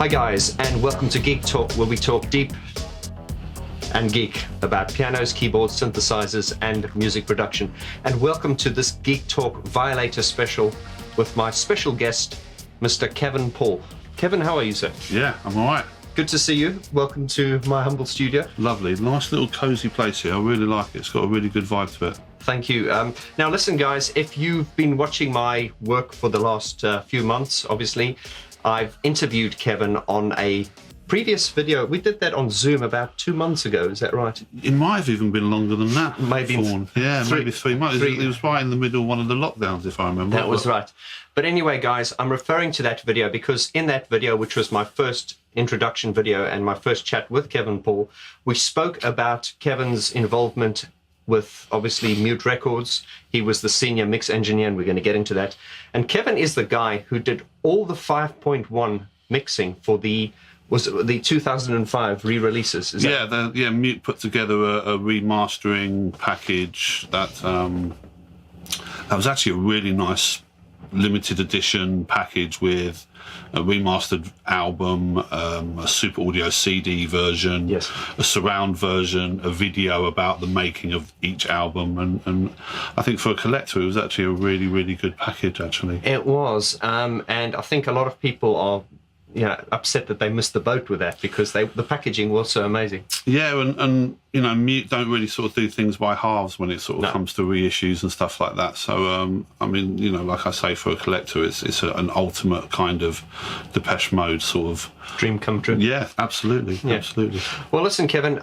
Hi guys, and welcome to GeeK Talk, where we talk deep and geek about pianos, keyboards, synthesizers, and music production. And welcome to this GeeK Talk Violator special with my special guest, Mr. Kevin Paul. Kevin, how are you, sir? Yeah, I'm all right. Good to see you. Welcome to my humble studio. Lovely. Nice little cosy place here. I really like it. It's got a really good vibe to it. Thank you. Now listen guys, if you've been watching my work for the last few months, obviously, I've interviewed Kevin on a previous video. We did that on Zoom about 2 months ago, is that right? It might have even been longer than that. Maybe Vaughn. Yeah, maybe 3 months. It was right in the middle of one of the lockdowns, if I remember. That was right. But anyway, guys, I'm referring to that video because in that video, which was my first introduction video and my first chat with Kevin Paul, we spoke about Kevin's involvement with, obviously, Mute Records. He was the senior mix engineer, and we're going to get into that. And Kevin is the guy who did all the 5.1 mixing for the 2005 re-releases. Mute put together a remastering package that was actually a really nice limited edition package with a remastered album, a Super Audio CD version, yes, a surround version, a video about the making of each album, and I think for a collector it was actually a really, really good package, actually. It was, and I think a lot of people are upset that they missed the boat with that because the packaging was so amazing. Yeah, and you know, Mute don't really sort of do things by halves when it sort of comes to reissues and stuff like that. So, I mean, you know, like I say, for a collector, it's an ultimate kind of Depeche Mode sort of dream come true. Yeah, absolutely, absolutely. Well, listen, Kevin.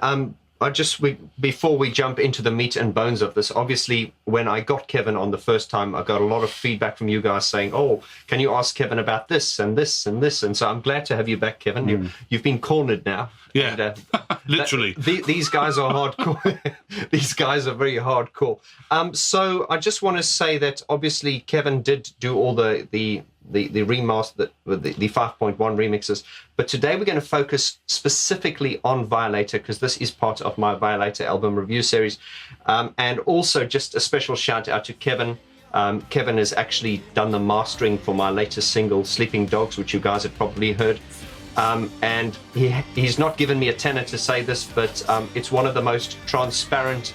Before we jump into the meat and bones of this, obviously, when I got Kevin on the first time, I got a lot of feedback from you guys saying, "Oh, can you ask Kevin about this and this and this?" And so I'm glad to have you back, Kevin. You've been cornered now. Yeah, and, literally. These guys are hardcore. These guys are very hardcore. So I just want to say that obviously Kevin did do all the remaster, the 5.1 remixes. But today we're going to focus specifically on Violator because this is part of my Violator album review series. And also just a special shout out to Kevin. Kevin has actually done the mastering for my latest single, Sleeping Dogs, which you guys have probably heard. And he's not given me a tenner to say this, but it's one of the most transparent,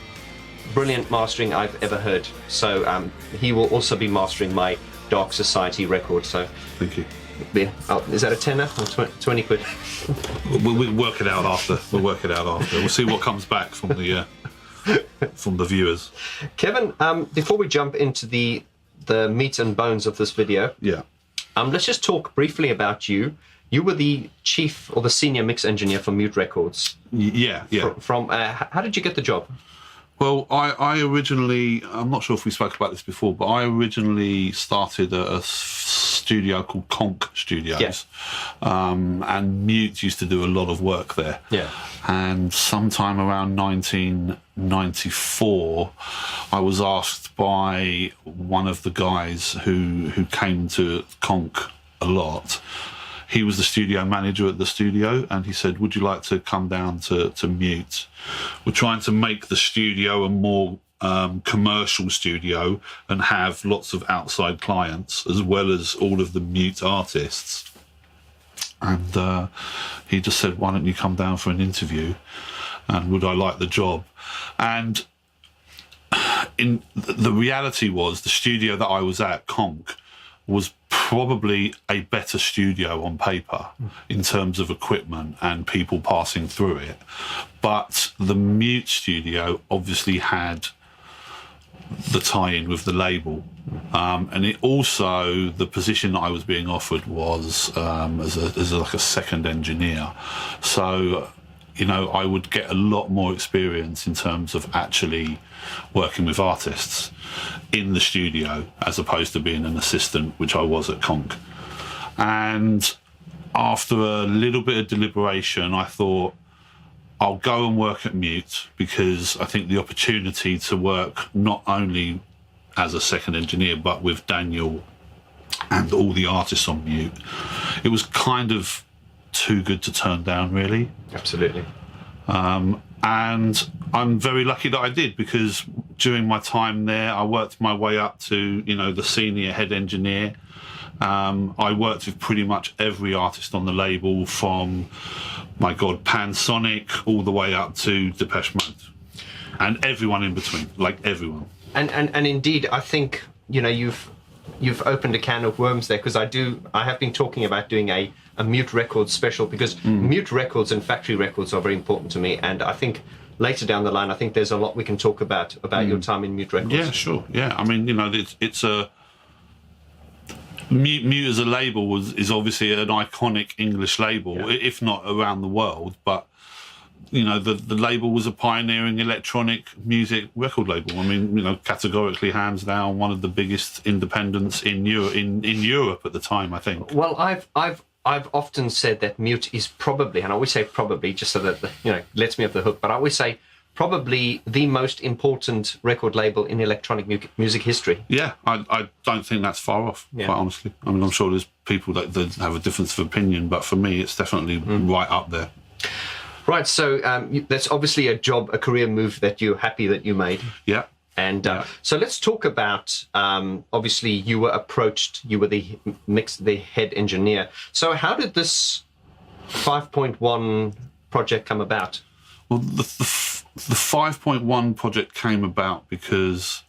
brilliant mastering I've ever heard. So he will also be mastering my Dark Society record. So thank you. Yeah. Is that a tenner or 20 quid? We'll work it out after. We'll see what comes back from the viewers. Kevin, before we jump into the meat and bones of this video, let's just talk briefly about you. You were the chief or the senior mix engineer for Mute Records. Yeah. From how did you get the job? Well, I originally, I'm not sure if we spoke about this before, but I originally started at a studio called Conk Studios. And Mute used to do a lot of work there. Yeah. And sometime around 1994, I was asked by one of the guys who came to Conk a lot. He was the studio manager at the studio, and he said, "Would you like to come down to Mute? We're trying to make the studio a more commercial studio and have lots of outside clients as well as all of the Mute artists." And he just said, "Why don't you come down for an interview? And would I like the job?" And the reality was the studio that I was at, Conk, was probably a better studio on paper in terms of equipment and people passing through it. But the Mute studio obviously had the tie-in with the label. And it also, the position that I was being offered was as like a second engineer. So, you know, I would get a lot more experience in terms of actually working with artists in the studio as opposed to being an assistant, which I was at Conk. And after a little bit of deliberation, I thought I'll go and work at Mute because I think the opportunity to work not only as a second engineer but with Daniel and all the artists on Mute, it was kind of too good to turn down, really. Absolutely. And I'm very lucky that I did, because during my time there, I worked my way up to, you know, the senior head engineer. I worked with pretty much every artist on the label, from, my God, Pansonic all the way up to Depeche Mode, and everyone in between, like everyone. And indeed, I think, you've opened a can of worms there, because I have been talking about doing a Mute Records special, because Mute Records and factory records are very important to me, and I think later down the line, I think there's a lot we can talk about your time in Mute Records. Yeah, sure. Yeah, I mean, it's a Mute as a label is obviously an iconic English label, if not around the world. But the label was a pioneering electronic music record label. I mean, categorically, hands down, one of the biggest independents in Europe at the time, I think. Well, I've often said that Mute is probably, and I always say probably just so that lets me off the hook, but I always say probably the most important record label in electronic music history. Yeah, I don't think that's far off, quite honestly. I mean, I'm sure there's people that have a difference of opinion, but for me, it's definitely right up there. Right, so that's obviously a career move that you're happy that you made. Yeah. And so let's talk about, obviously you were approached, you were the head engineer. So how did this 5.1 project come about? Well, the 5.1 project came about because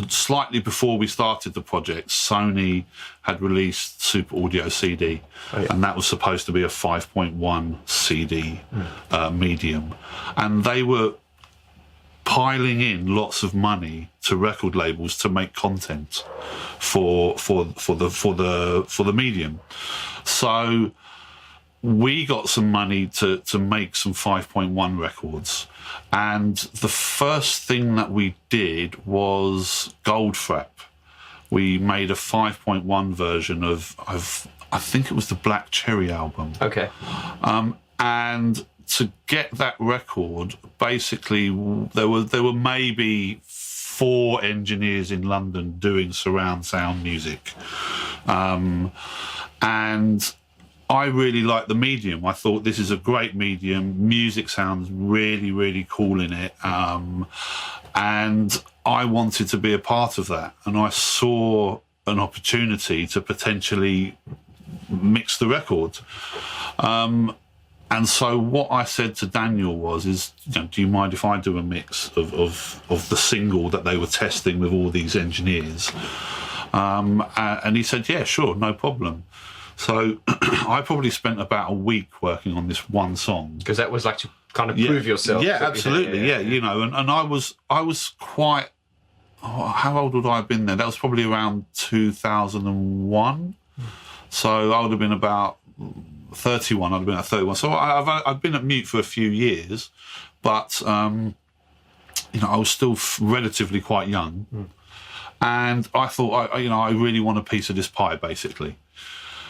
slightly before we started the project, Sony had released Super Audio CD, and that was supposed to be a 5.1 CD medium, and they were piling in lots of money to record labels to make content for the medium. So we got some money to make some 5.1 records, and the first thing that we did was Goldfrapp. We made a 5.1 version of I think it was the Black Cherry album. Okay. And to get that record, basically there were maybe 4 engineers in London doing surround sound music, and I really liked the medium. I thought this is a great medium. Music sounds really, really cool in it. And I wanted to be a part of that. And I saw an opportunity to potentially mix the record. And so what I said to Daniel was, do you mind if I do a mix of the single that they were testing with all these engineers? And he said, yeah, sure, no problem. So I probably spent about a week working on this one song, because that was like to kind of prove yourself. Yeah, absolutely. Yeah. And I was quite. How old would I have been then? That was probably around 2001. So I would have been about 31. I'd have been at 31. So I've been at Mute for a few years, but I was still relatively quite young, and I thought I really want a piece of this pie, basically.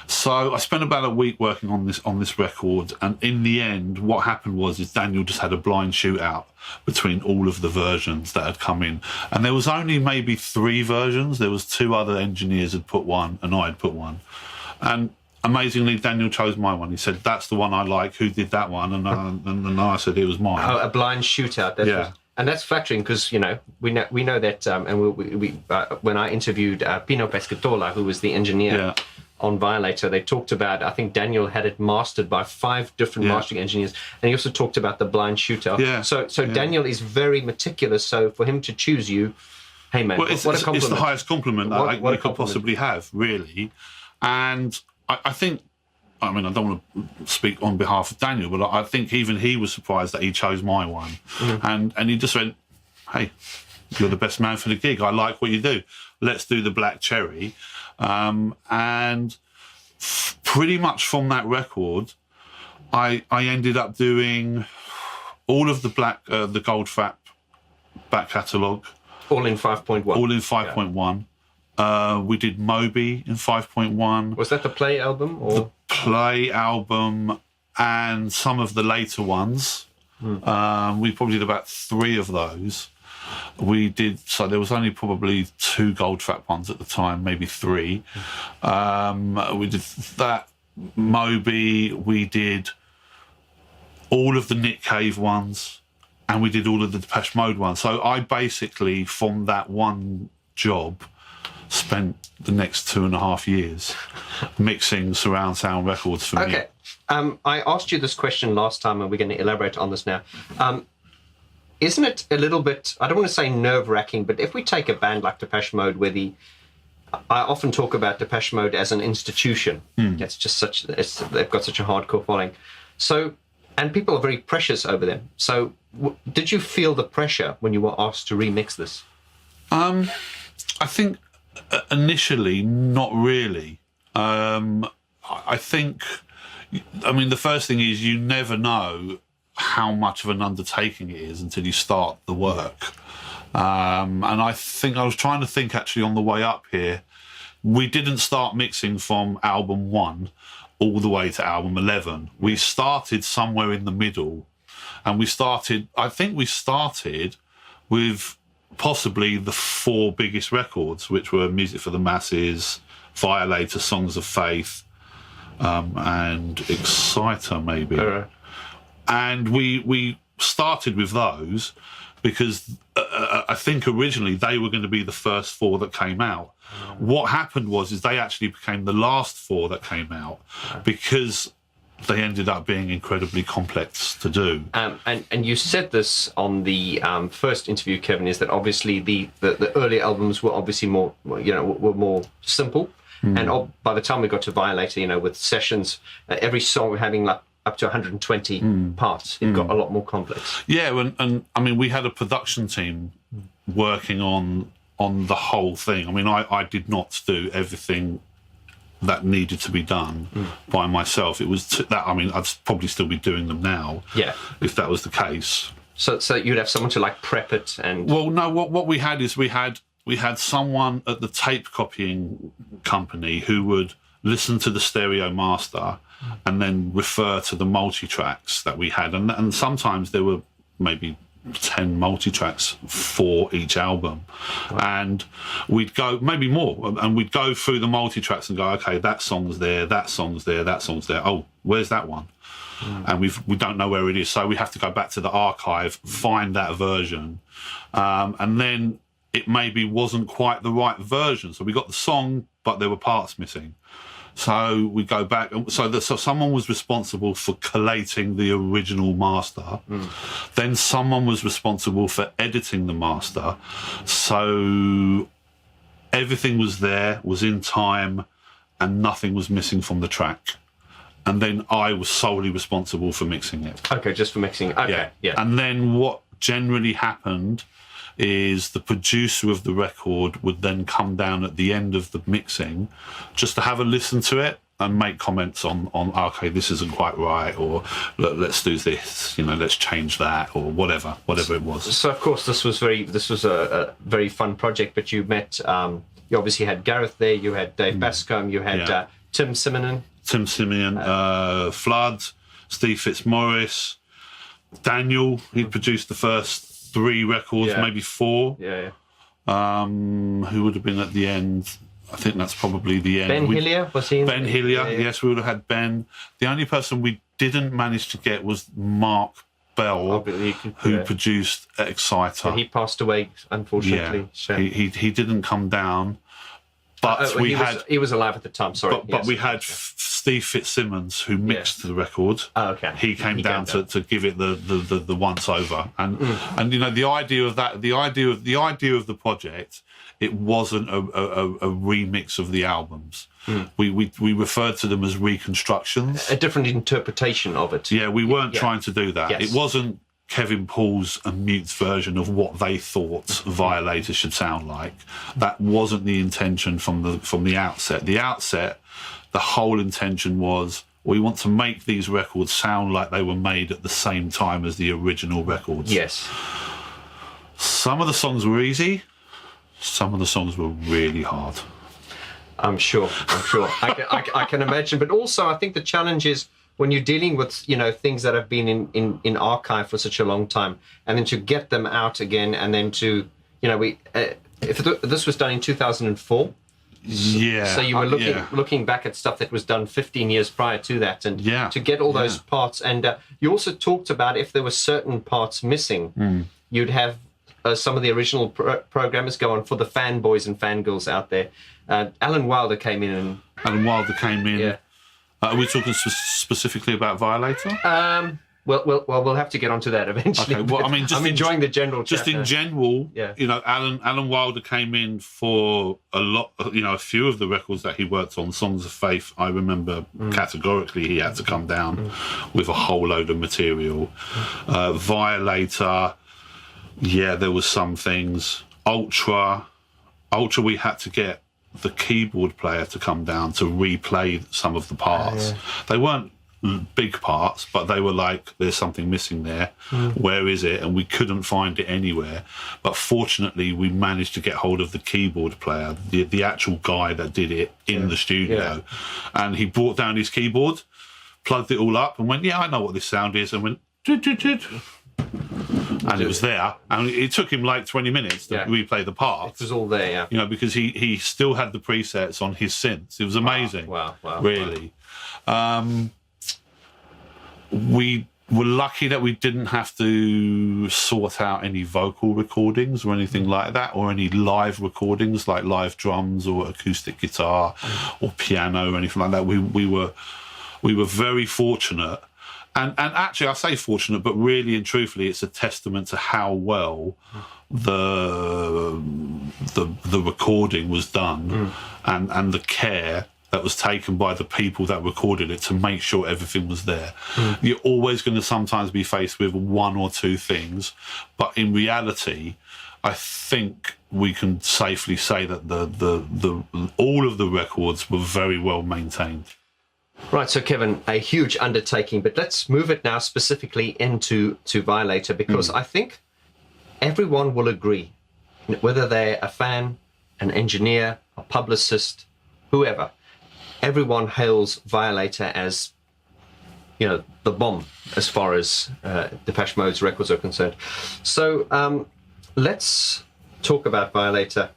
So I spent about a week working on this record, and in the end, what happened was Daniel just had a blind shootout between all of the versions that had come in, and there was only maybe 3 versions. There was 2 other engineers had put one, and I had put one, and amazingly, Daniel chose my one. He said, "That's the one I like. Who did that one?" And I said, "It was mine." Oh, a blind shootout. And that's flattering, because we know that, and we when I interviewed Pino Pescatola, who was the engineer on Violator, they talked about, I think Daniel had it mastered by 5 different mastering engineers, and he also talked about the blind shootout. So Daniel is very meticulous. So for him to choose you, hey man, what a compliment! It's the highest compliment that you could possibly have, really. And I think, I mean, I don't want to speak on behalf of Daniel, but I think even he was surprised that he chose my one. And he just went, hey, you're the best man for the gig. I like what you do. Let's do the Black Cherry. And pretty much from that record, I ended up doing all of the the Goldfrapp back catalogue. All in 5.1. All in 5.1. We did Moby in 5.1. Was that the Play album? Or? The Play album and some of the later ones. We probably did about 3 of those. So there was only probably 2 Goldfrapp ones at the time, maybe 3. We did that, Moby, we did all of the Nick Cave ones, and we did all of the Depeche Mode ones. So I basically, from that one job, spent the next 2.5 years mixing surround sound records for me. Okay. I asked you this question last time, and we're going to elaborate on this now. Isn't it a little bit, I don't want to say nerve-wracking, but if we take a band like Depeche Mode, I often talk about Depeche Mode as an institution. It's just they've got such a hardcore following. So, and people are very precious over them. So, did you feel the pressure when you were asked to remix this? I think initially, not really. I think, the first thing is you never know how much of an undertaking it is until you start the work. And I think I was trying to think actually on the way up here, we didn't start mixing from album 1 all the way to album 11. We started somewhere in the middle, and I think we started with possibly the 4 biggest records, which were Music for the Masses, Violator, Songs of Faith, and Exciter maybe. And we started with those because I think originally they were going to be the first 4 that came out. What happened was they actually became the last 4 that came out because they ended up being incredibly complex to do. And you said this on the first interview, Kevin, is that obviously the early albums were obviously more, were more simple. And by the time we got to Violator, with sessions, every song having like up to 120 parts, it got a lot more complex. Yeah, and we had a production team working on the whole thing. I did not do everything that needed to be done by myself. It was that. I'd probably still be doing them now. Yeah, if that was the case. So you'd have someone to like prep it and. Well, no. What we had is we had someone at the tape copying company who would listen to the stereo master and then refer to the multi-tracks that we had. And sometimes there were maybe 10 multi-tracks for each album. And we'd go, maybe more, and we'd go through the multi-tracks and go, okay, that song's there, that song's there, that song's there. Oh, where's that one? And we don't know where it is. So we have to go back to the archive, find that version. And then it maybe wasn't quite the right version. So we got the song, but there were parts missing. So we go back. So someone was responsible for collating the original master. Then someone was responsible for editing the master. So everything was there, was in time, and nothing was missing from the track. And then I was solely responsible for mixing it. Okay, just for mixing. Okay, yeah. And then what generally happened is the producer of the record would then come down at the end of the mixing just to have a listen to it and make comments on okay, this isn't quite right, or let's do this, let's change that, or whatever it was. So of course this was a very fun project, but you met you obviously had Gareth there, you had Dave Bascombe, you had Tim Simenon, Flood, Steve Fitzmaurice, Daniel. He'd produced the first 3 records, maybe 4. Who would have been at the end? I think that's probably the end. Ben Hillier, was he? Ben Hillier, yes, we would have had Ben. The only person we didn't manage to get was Mark Bell, who produced Exciter. He passed away, unfortunately. Yeah, he didn't come down. But he was alive at the time. Sorry, but we had Steve Fitzsimmons who mixed the record. Oh, okay. He came down to give it the once over, and the idea of that, the idea of the project, it wasn't a remix of the albums. We referred to them as reconstructions, a different interpretation of it. Yeah, we weren't trying to do that. Yes. It wasn't Kevin Paul's and Mute's version of what they thought Violator should sound like. That wasn't the intention from the outset. The whole intention was, we want to make these records sound like they were made at the same time as the original records. Yes. Some of the songs were easy. Some of the songs were really hard. I'm sure. I can imagine. But also, I think the challenge is, when you're dealing with, things that have been in archive for such a long time, and then to get them out again, and then to, if this was done in 2004, so you were looking back at stuff that was done 15 years prior to that, and to get all those parts. And you also talked about if there were certain parts missing, you'd have some of the original programmers go on. For the fanboys and fangirls out there, Alan Wilder came in and... Yeah. Are we talking specifically about Violator? Well, we'll have to get onto that eventually. Okay, well, I mean, I'm enjoying the general chat. Just in general, yeah. You know, Alan Wilder came in for a few of the records that he worked on. Songs of Faith, I remember categorically he had to come down with a whole load of material. Violator, yeah, there was some things. Ultra, we had to get the keyboard player to come down to replay some of the parts. They weren't big parts, but they were like, there's something missing there. Where is it? And we couldn't find it anywhere. But fortunately, we managed to get hold of the keyboard player, the actual guy that did it in the studio. And he brought down his keyboard, plugged it all up, and went, yeah, I know what this sound is, and went, and it was there. And it took him like 20 minutes to replay the parts. It was all there, You know, because he still had the presets on his synths. It was amazing. Wow. Really. We were lucky that we didn't have to sort out any vocal recordings or anything like that, or any live recordings like live drums or acoustic guitar or piano or anything like that. We were very fortunate. And actually, I say fortunate, but really and truthfully, it's a testament to how well the recording was done and the care that was taken by the people that recorded it to make sure everything was there. You're always going to sometimes be faced with one or two things, but in reality, I think we can safely say that the all of the records were very well maintained. Right, so Kevin, a huge undertaking, but let's move it now specifically into Violator, because I think everyone will agree, whether they're a fan, an engineer, a publicist, whoever, everyone hails Violator as, the bomb as far as Depeche Mode's records are concerned. So let's talk about Violator.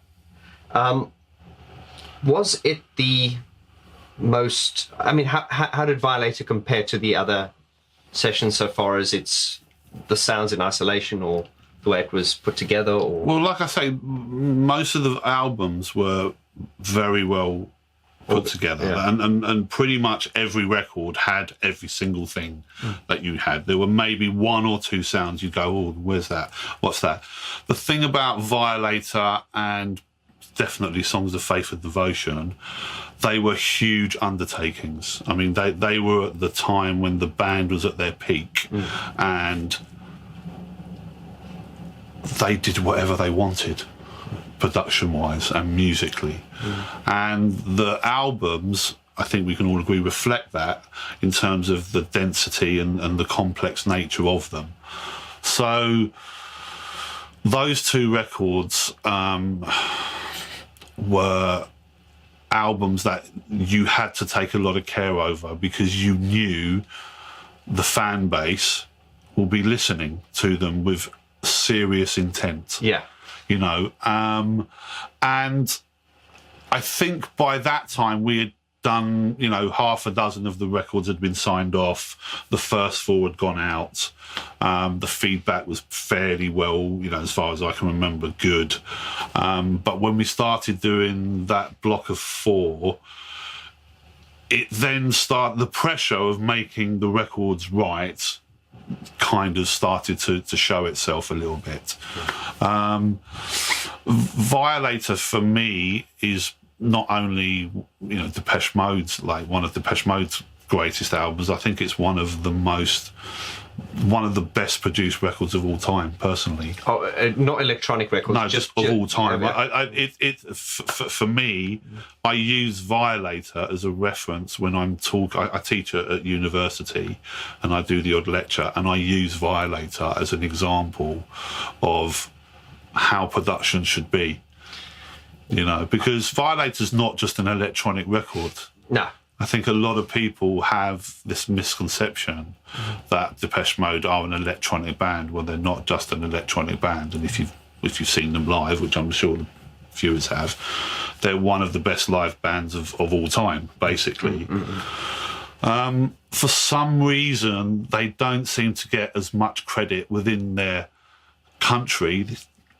Was it the most... I mean, how did Violator compare to the other sessions so far as the sounds in isolation or the way it was put together? Or... Well, like I say, most of the albums were very well put together, and pretty much every record had every single thing that you had. There were maybe one or two sounds you'd go, oh, where's that? What's that? The thing about Violator and definitely Songs of Faith and Devotion, they were huge undertakings. I mean, they were at the time when the band was at their peak, and they did whatever they wanted, production-wise and musically. And the albums, I think we can all agree, reflect that in terms of the density and the complex nature of them. So those two records were albums that you had to take a lot of care over, because you knew the fan base will be listening to them with serious intent. And I think by that time we had done, half a dozen of the records had been signed off. The first four had gone out. The feedback was fairly well, as far as I can remember, good. But when we started doing that block of four, it then started, the pressure of making the records right kind of started to show itself a little bit. Violator for me is not only Depeche Mode's, like one of Depeche Mode's greatest albums. I think it's one of the best produced records of all time, personally. Not electronic records. No, just of all time. For me, I use Violator as a reference when I'm I teach at university, and I do the odd lecture, and I use Violator as an example of how production should be. Because Violator's not just an electronic record. No. I think a lot of people have this misconception that Depeche Mode are an electronic band. Well, they're not just an electronic band, and if you've seen them live, which I'm sure the viewers have, they're one of the best live bands of all time, basically. For some reason, they don't seem to get as much credit within their country.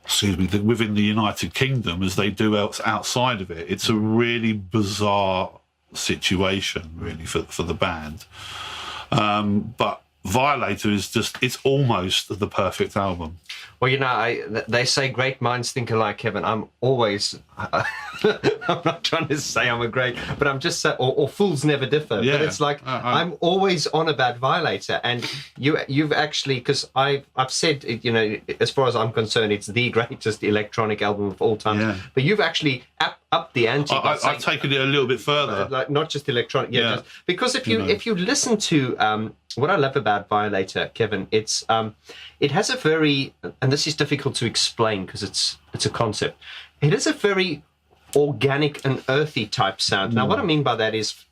within the United Kingdom as they do outside of it. It's a really bizarre situation, really, for the band. But Violator is it's almost the perfect album. Well, you know, they say great minds think alike, Kevin. I'm always, I'm not trying to say I'm a great, but I'm just saying, or fools never differ. Yeah. But it's like, I'm always on about Violator. And you've actually, because I've said, you know, as far as I'm concerned, it's the greatest electronic album of all time. Yeah. But you've actually upped the ante. I've taken it a little bit further. Like, not just electronic. Yeah. Just, because if you listen to, what I love about Violator, Kevin, it's it has a very, and this is difficult to explain because it's a concept. It is a very organic and earthy type sound. Now, what I mean by that is,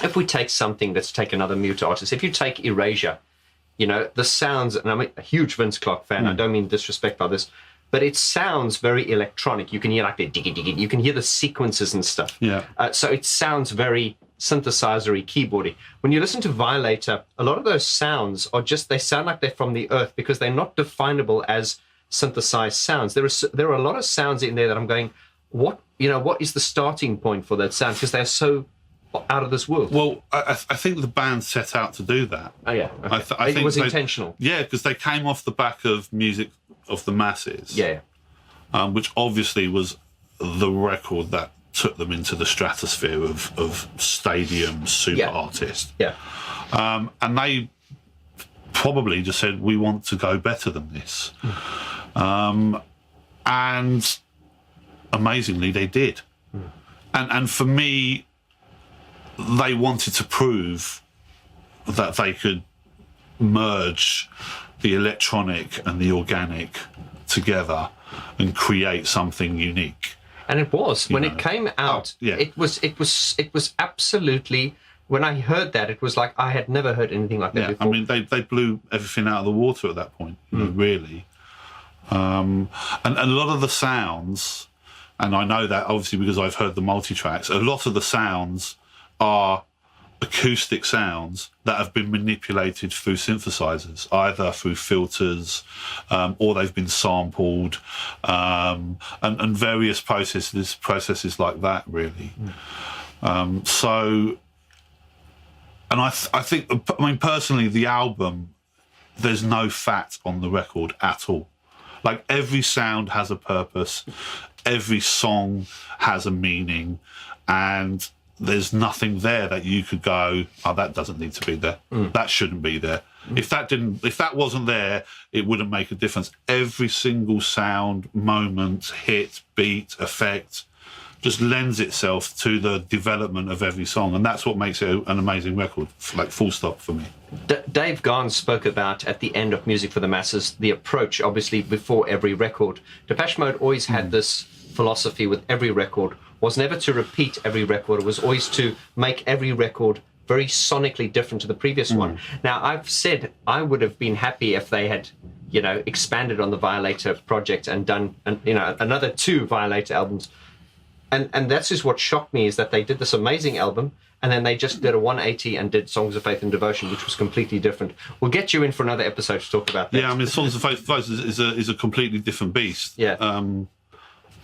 if we take something, let's take another mute artist. If you take Erasure, you know, the sounds, and I'm a huge Vince Clarke fan. I don't mean disrespect by this, but it sounds very electronic. You can hear like the diggy diggy. You can hear the sequences and stuff. Yeah. So it sounds very synthesizer-y, keyboardy. When you listen to Violator, a lot of those sounds are just, they sound like they're from the earth because they're not definable as synthesized sounds. There are a lot of sounds in there that I'm going, what is the starting point for that sound? Because they're so out of this world. Well, I think the band set out to do that. Oh yeah, okay. I think it was intentional. Yeah, because they came off the back of Music of the Masses. Yeah. Which obviously was the record that took them into the stratosphere of stadium super artists. Yeah. And they probably just said, we want to go better than this. And amazingly, they did. And for me, they wanted to prove that they could merge the electronic and the organic together and create something unique. And it was when it came out. It was absolutely. When I heard that, it was like I had never heard anything like that before. I mean, they blew everything out of the water at that point, really. And a lot of the sounds, and I know that obviously because I've heard the multi-tracks, a lot of the sounds are acoustic sounds that have been manipulated through synthesizers, either through filters or they've been sampled, and various processes like that, really. So, and I think, I mean, personally, the album, there's no fat on the record at all. Like, every sound has a purpose, every song has a meaning, and there's nothing there that you could go, oh, that doesn't need to be there. That shouldn't be there. If that wasn't there, it wouldn't make a difference. Every single sound, moment, hit, beat, effect just lends itself to the development of every song, and that's what makes it an amazing record, like full stop for me. Dave Vaughn spoke about, at the end of Music for the Masses, the approach, obviously, before every record. Depeche Mode always had this philosophy with every record, was never to repeat every record. It was always to make every record very sonically different to the previous one. Now, I've said I would have been happy if they had, expanded on the Violator project and done, another 2 Violator albums. And that's just what shocked me, is that they did this amazing album and then they just did a 180 and did Songs of Faith and Devotion, which was completely different. We'll get you in for another episode to talk about that. Yeah, I mean, Songs of Faith and Devotion is a completely different beast. Yeah.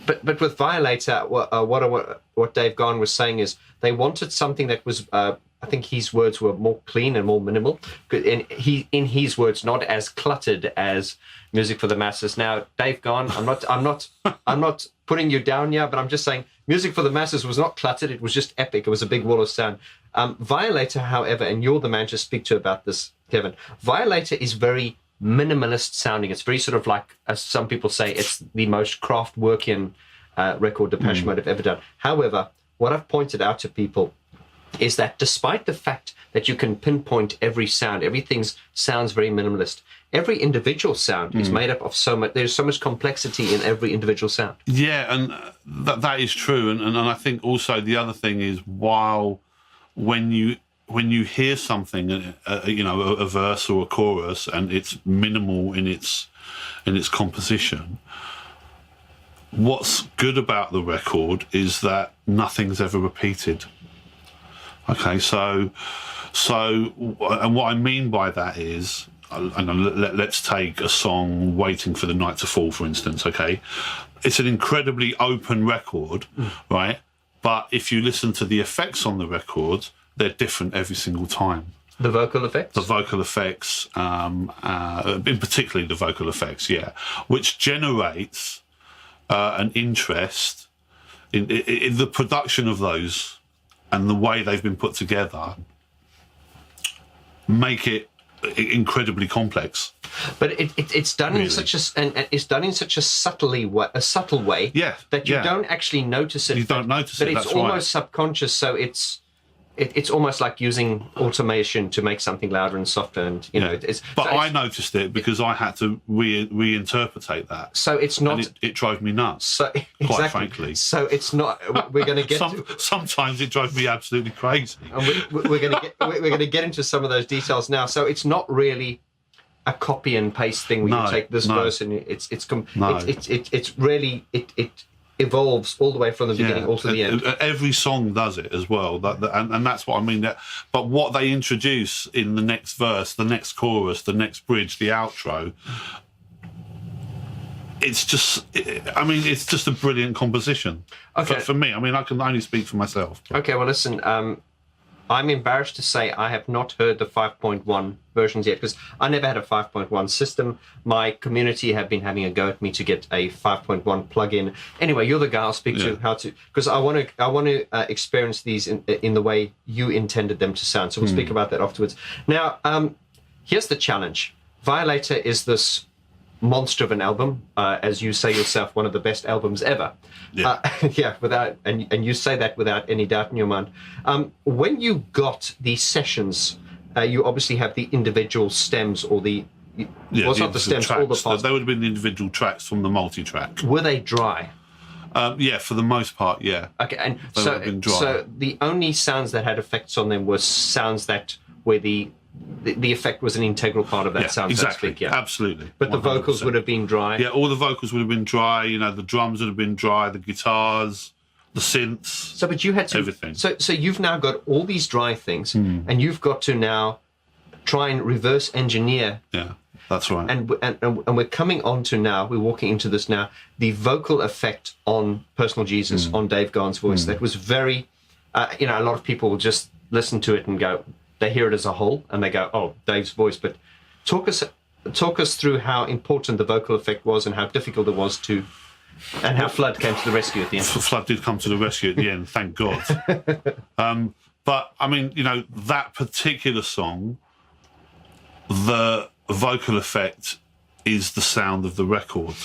But with Violator, what Dave Vaughn was saying is they wanted something that was, I think his words were more clean and more minimal. In his words, not as cluttered as Music for the Masses. Now, Dave Vaughn, I'm not putting you down here, but I'm just saying Music for the Masses was not cluttered. It was just epic. It was a big wall of sound. Violator, however, and you're the man to speak to about this, Kevin. Violator is very minimalist sounding. It's very sort of like, as some people say, it's the most craft-working record Depeche Mode have ever done. However, what I've pointed out to people is that despite the fact that you can pinpoint every sound, everything sounds very minimalist, every individual sound is made up of so much. There's so much complexity in every individual sound. Yeah, and that is true. And I think also the other thing is, when you hear something, a verse or a chorus, and it's minimal in its composition, what's good about the record is that nothing's ever repeated. Okay, so and what I mean by that is, let's take a song, Waiting for the Night to Fall, for instance, okay? It's an incredibly open record, right? But if you listen to the effects on the record, they're different every single time. The vocal effects? The vocal effects, in particularly the vocal effects, yeah, which generates an interest in the production of those and the way they've been put together make it incredibly complex. But it's done in such a subtle way that you don't actually notice it. You don't notice it. But it's almost subconscious. So it's almost like using automation to make something louder and softer, and I noticed it because I had to reinterpret that. So it's not. And it drove me nuts. So quite frankly. So it's not. We're going to get. Sometimes it drove me absolutely crazy. And we're going to get into some of those details now. So it's not really a copy and paste thing where you take this verse and it's really it evolves all the way from the beginning all to the end. Every song does it as well, and that's what I mean. But what they introduce in the next verse, the next chorus, the next bridge, the outro, it's just a brilliant composition. Okay. For me, I mean, I can only speak for myself. Okay, well, listen, I'm embarrassed to say I have not heard the 5.1 versions yet because I never had a 5.1 system. My community have been having a go at me to get a 5.1 plug-in. Anyway, you're the guy I'll speak to how to, because I want to experience these in the way you intended them to sound. So we'll speak about that afterwards. Now, here's the challenge. Violator is this monster of an album, as you say yourself, one of the best albums ever. And you say that without any doubt in your mind. When you got these sessions, you obviously have the individual stems or not the stems, all the parts. They would have been the individual tracks from the multi-track. Were they dry? For the most part, yeah. Okay, and so the only sounds that had effects on them were sounds where the effect was an integral part of that sound, exactly. so to speak. Yeah, absolutely. But 100%. The vocals would have been dry. Yeah, all the vocals would have been dry. The drums would have been dry. The guitars, the synths. So, but you had to everything. So you've now got all these dry things, and you've got to now try and reverse engineer. Yeah, that's right. And we're coming on to now. We're walking into this now. The vocal effect on Personal Jesus, on Dave Gahan's voice, that was very. A lot of people will just listen to it and go. They hear it as a whole and they go, "Oh, Dave's voice." But talk us through how important the vocal effect was and how difficult it was and how Flood came to the rescue at the end. Flood did come to the rescue at the end, thank God. But I mean, that particular song, the vocal effect is the sound of the record.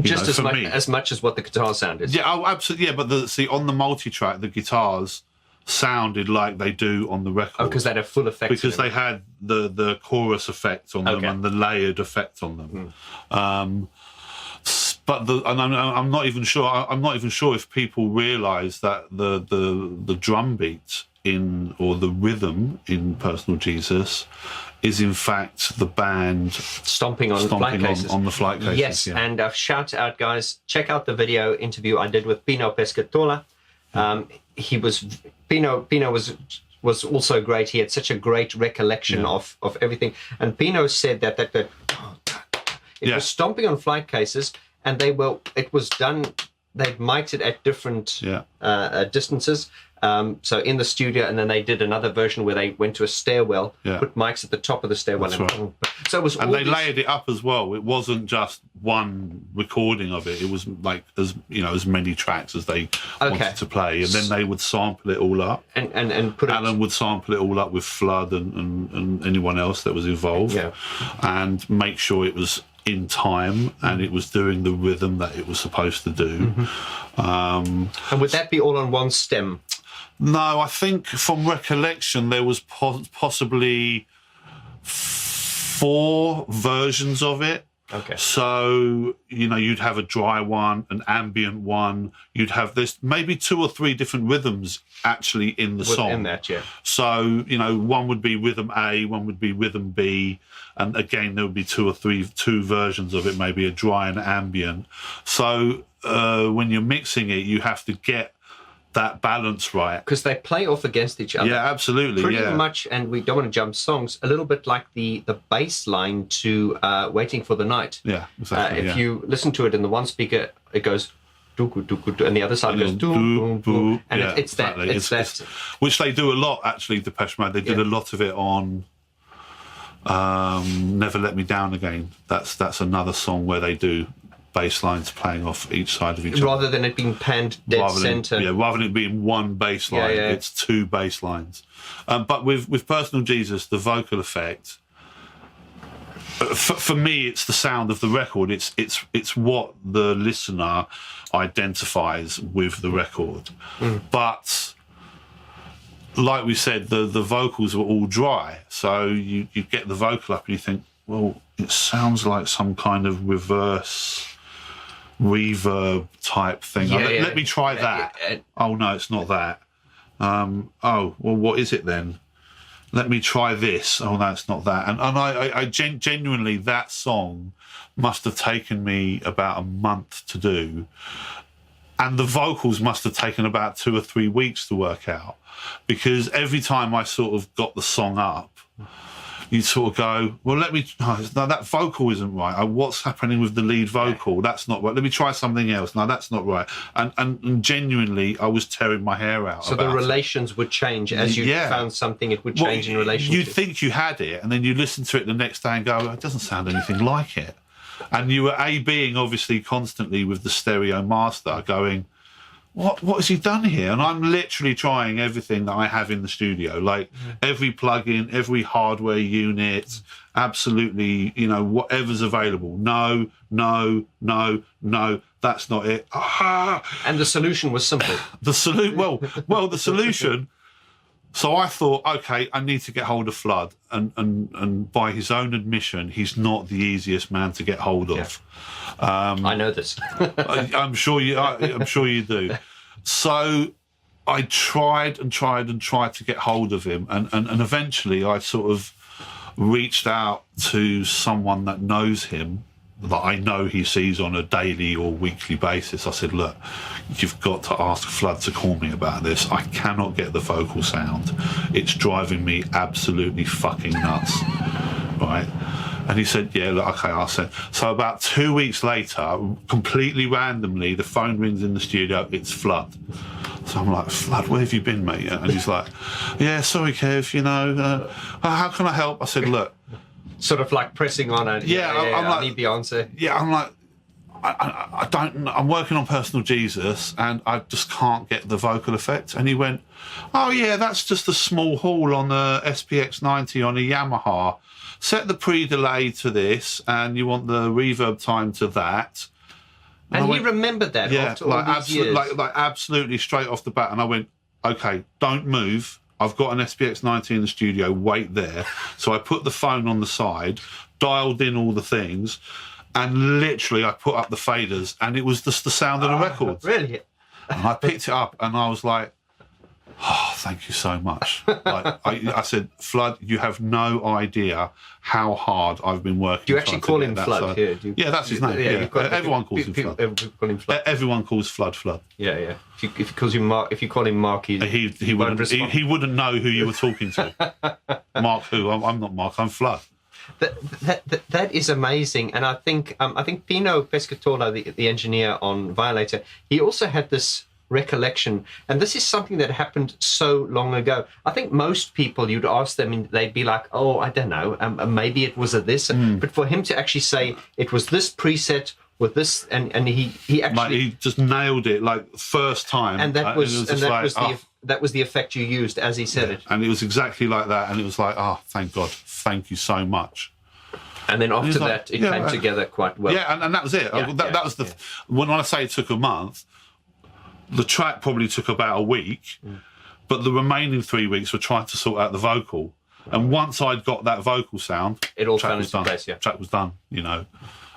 Just as much as what the guitar sound is. Yeah, absolutely. Yeah, but on the multi-track, the guitars sounded like they do on the record. Oh, because they had full effect. Because they had the chorus effect on them and the layered effect on them. But I'm not even sure. I'm not even sure if people realise that the drum beat or the rhythm in Personal Jesus is in fact the band stomping on the flight cases. Yes, and shout out, guys! Check out the video interview I did with Pino Pescatola. Pino was also great. He had such a great recollection of everything. And Pino said that was stomping on flight cases, and it was done. They'd mic'd it at different distances. So in the studio, and then they did another version where they went to a stairwell, put mics at the top of the stairwell. So it was, and they layered it up as well. It wasn't just one recording of it. It was like as many tracks as they wanted to play, and then they would sample it all up. And Alan would sample it all up with Flood and anyone else that was involved, and make sure it was in time and it was doing the rhythm that it was supposed to do. And would that be all on one stem? No, I think from recollection there was possibly 4 versions of it. Okay. So, you'd have a dry one, an ambient one. You'd have this maybe 2 or 3 different rhythms actually in the song. Within that, yeah. So, one would be rhythm A, one would be rhythm B. And again, there would be 2 versions of it, maybe a dry and ambient. So when you're mixing it, you have to get that balance right. Because they play off against each other. Yeah, absolutely. Pretty much, and we don't want to jump songs, a little bit like the bass line to Waiting for the Night. Yeah, exactly. If you listen to it in the one speaker, it goes doo doo doo, and the other side goes doo doo doo, and it's exactly. that. Which they do a lot, actually, Depeche Mode. They did a lot of it on Never Let Me Down Again. That's another song where they do bass lines playing off each side of each other. Rather than it being panned dead centre. Rather than it being one bass line, it's two bass lines. But with Personal Jesus, the vocal effect, for me, it's the sound of the record. It's what the listener identifies with the record. But like we said, the vocals were all dry. So you get the vocal up and you think, well, it sounds like some kind of reverse reverb type thing. Let me try that. Oh no, it's not that. Oh well, what is it then? Let me try this. Oh no, it's not that. And I genuinely, that song must have taken me about a month to do, and the vocals must have taken about 2 or 3 weeks to work out, because every time I sort of got the song up, you sort of go, well, no, that vocal isn't right. What's happening with the lead vocal? That's not right. Let me try something else. No, that's not right. And genuinely, I was tearing my hair out. So the relations would change as you found something, it would change in relation. You'd think you had it, and then you listen to it the next day and go, it doesn't sound anything like it. And you were A-Bing obviously constantly with the stereo master going, what has he done here? And I'm literally trying everything that I have in the studio, like every plug-in, every hardware unit, absolutely, whatever's available. No, that's not it. And the solution was simple. The solution. So I thought, okay, I need to get hold of Flood, and by his own admission, he's not the easiest man to get hold of. I know this. I'm sure you do. So I tried to get hold of him, and eventually I sort of reached out to someone that knows him, that I know he sees on a daily or weekly basis. I said, look, you've got to ask Flood to call me about this. I cannot get the vocal sound. It's driving me absolutely fucking nuts. Right? And he said, yeah, look, okay, I'll send. So about 2 weeks later, completely randomly, the phone rings in the studio. It's Flood. So I'm like, Flood, where have you been, mate? And he's like, yeah, sorry, Kev, how can I help? I said, look. Sort of like pressing on it. I need the answer. Yeah, I'm like, I don't. I'm working on Personal Jesus, and I just can't get the vocal effect. And he went, "Oh yeah, that's just a small hall on the SPX 90 on a Yamaha. Set the pre-delay to this, and you want the reverb time to that." And he remembered that after all these years. Like absolutely straight off the bat. And I went, "Okay, don't move. I've got an SPX 90 in the studio, wait there." So I put the phone on the side, dialed in all the things, and literally I put up the faders, and it was just the sound of the record. Really? And I picked it up, and I was like, oh, thank you so much. Like, I said, Flood, you have no idea how hard I've been working. Do you actually call him Flood here? Yeah, that's his name. Yeah. Everyone calls him Flood. Everyone calls Flood. Yeah. If you call him Mark, he wouldn't know who you were talking to. Mark who? I'm not Mark. I'm Flood. That is amazing, and I think Pino Pescatola, the engineer on Violator, he also had this recollection, and this is something that happened so long ago. I think most people, you'd ask them and they'd be like, oh, I don't know, maybe it was a this, but for him to actually say it was this preset with this, and he actually, like, he just nailed it like first time, and that was the effect you used as he said it, and it was exactly like that, and it was like, oh, thank God, thank you so much. And then after that, it came together quite well. Yeah, and that was it. That was when I say it took a month, the track probably took about a week, but the remaining 3 weeks were trying to sort out the vocal. And once I'd got that vocal sound, it all fell into place. Yeah, track was done.